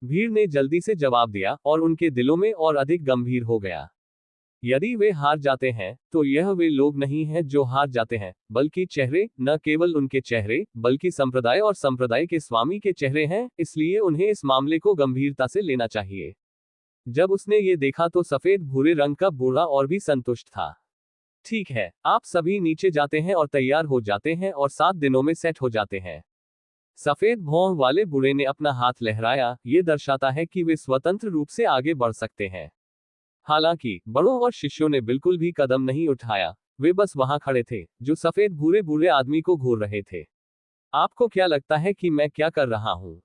भीड़ ने जल्दी से जवाब दिया और उनके दिलों में और अधिक गंभीर हो गया। यदि वे हार जाते हैं, तो यह वे लोग नहीं हैं जो हार जाते हैं, बल्कि चेहरे, न केवल उनके चेहरे, बल्कि संप्रदाय और संप्रदाय के स्वामी के चेहरे हैं, इसलिए उन्हें इस मामले को गंभीरता से लेना चाहिए। जब उसने ये देखा तो सफेद भूरे रंग का बूढ़ा और भी संतुष्ट था। ठीक है, आप सभी नीचे जाते हैं और तैयार हो जाते हैं और 7 दिनों में सेट हो जाते हैं। सफेद भौं वाले बूढ़े ने अपना हाथ लहराया, ये दर्शाता है कि वे स्वतंत्र रूप से आगे बढ़ सकते हैं। हालांकि बड़ों और शिष्यों ने बिल्कुल भी कदम नहीं उठाया, वे बस वहां खड़े थे, जो सफेद भूरे बूढ़े आदमी को घूर रहे थे। आपको क्या लगता है कि मैं क्या कर रहा हूं?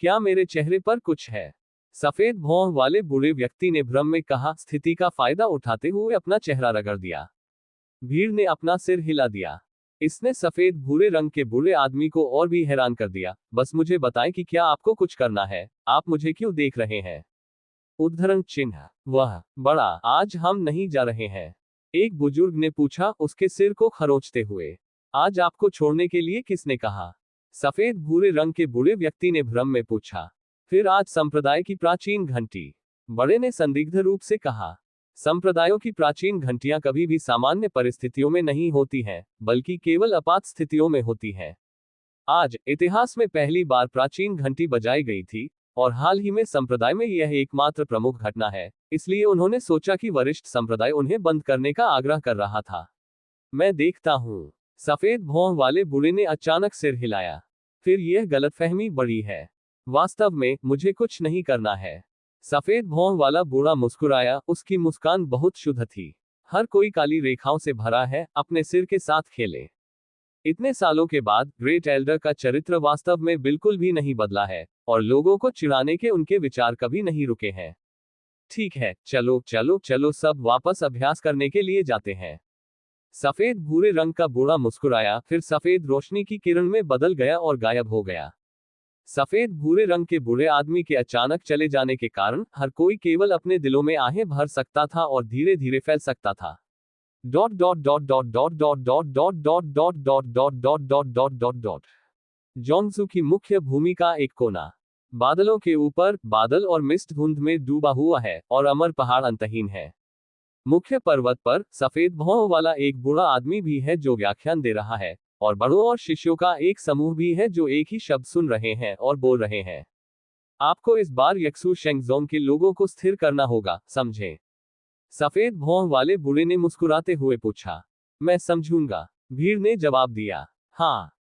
क्या मेरे चेहरे पर कुछ है? सफेद भौं वाले बूढ़े व्यक्ति ने भ्रम में कहा, स्थिति का फायदा उठाते हुए अपना चेहरा रगड़ दिया। भीड़ ने अपना सिर हिला दिया। इसने सफेद भूरे रंग के बूढ़े आदमी को और भी हैरान कर दिया। बस मुझे बताएं कि क्या आपको कुछ करना है, आप मुझे क्यों देख रहे हैं? उद्धरण चिन्ह। वह बड़ा, आज हम नहीं जा रहे हैं, एक बुजुर्ग ने पूछा, उसके सिर को खरोंचते हुए। आज आपको छोड़ने के लिए किसने कहा? सफेद भूरे रंग के बूढ़े व्यक्ति ने भ्रम में पूछा। फिर आज संप्रदाय की प्राचीन घंटी, बड़े ने संदिग्ध रूप से कहा। संप्रदायों की प्राचीन घंटियां कभी भी सामान्य परिस्थितियों में नहीं होती हैं, बल्कि केवल आपात स्थितियों में होती हैं। आज इतिहास में पहली बार प्राचीन घंटी बजाई गई थी, और हाल ही में संप्रदाय में यह एकमात्र प्रमुख घटना है, इसलिए उन्होंने सोचा कि वरिष्ठ संप्रदाय उन्हें बंद करने का आग्रह कर रहा था। मैं देखता हूँ। सफेद भौं वाले बूढ़े ने अचानक सिर हिलाया। फिर यह गलतफहमी बढ़ी है। वास्तव में मुझे कुछ नहीं करना है। सफेद भौं वाला बूढ़ा मुस्कुराया, उसकी मुस्कान बहुत शुद्ध थी। हर कोई काली रेखाओं से भरा है, अपने सिर के साथ खेले। इतने सालों के बाद ग्रेट एल्डर का चरित्र वास्तव में बिल्कुल भी नहीं बदला है, और लोगों को चिढ़ाने के उनके विचार कभी नहीं रुके हैं। ठीक है, चलो चलो चलो, सब वापस अभ्यास करने के लिए जाते हैं। सफेद भूरे रंग का बूढ़ा मुस्कुराया, फिर सफेद रोशनी की किरण में बदल गया और गायब हो गया। सफेद भूरे रंग के बूढ़े आदमी के अचानक चले जाने के कारण हर कोई केवल अपने दिलों में आहें भर सकता था और धीरे धीरे फैल सकता था। Dot dot dot dot dot dot dot dot dot dot dot dot dot dot dot dot dot. जोंगजू की मुख्य भूमि का एक कोना बादलों के ऊपर, बादल और मिस्ट धुंध में डूबा हुआ है, और अमर पहाड़ अंतहीन है। मुख्य पर्वत पर सफेद भौं वाला एक बूढ़ा आदमी भी है जो व्याख्यान दे रहा है, और बड़ों और शिष्यों का एक समूह भी है जो एक ही शब्द सुन रहे हैं और बोल रहे हैं। आपको इस बार यक्सु शेंगजोंग के लोगों को स्थिर करना होगा, समझे? सफेद भौं वाले बूढ़े ने मुस्कुराते हुए पूछा। मैं समझूंगा, भीड़ ने जवाब दिया। हाँ,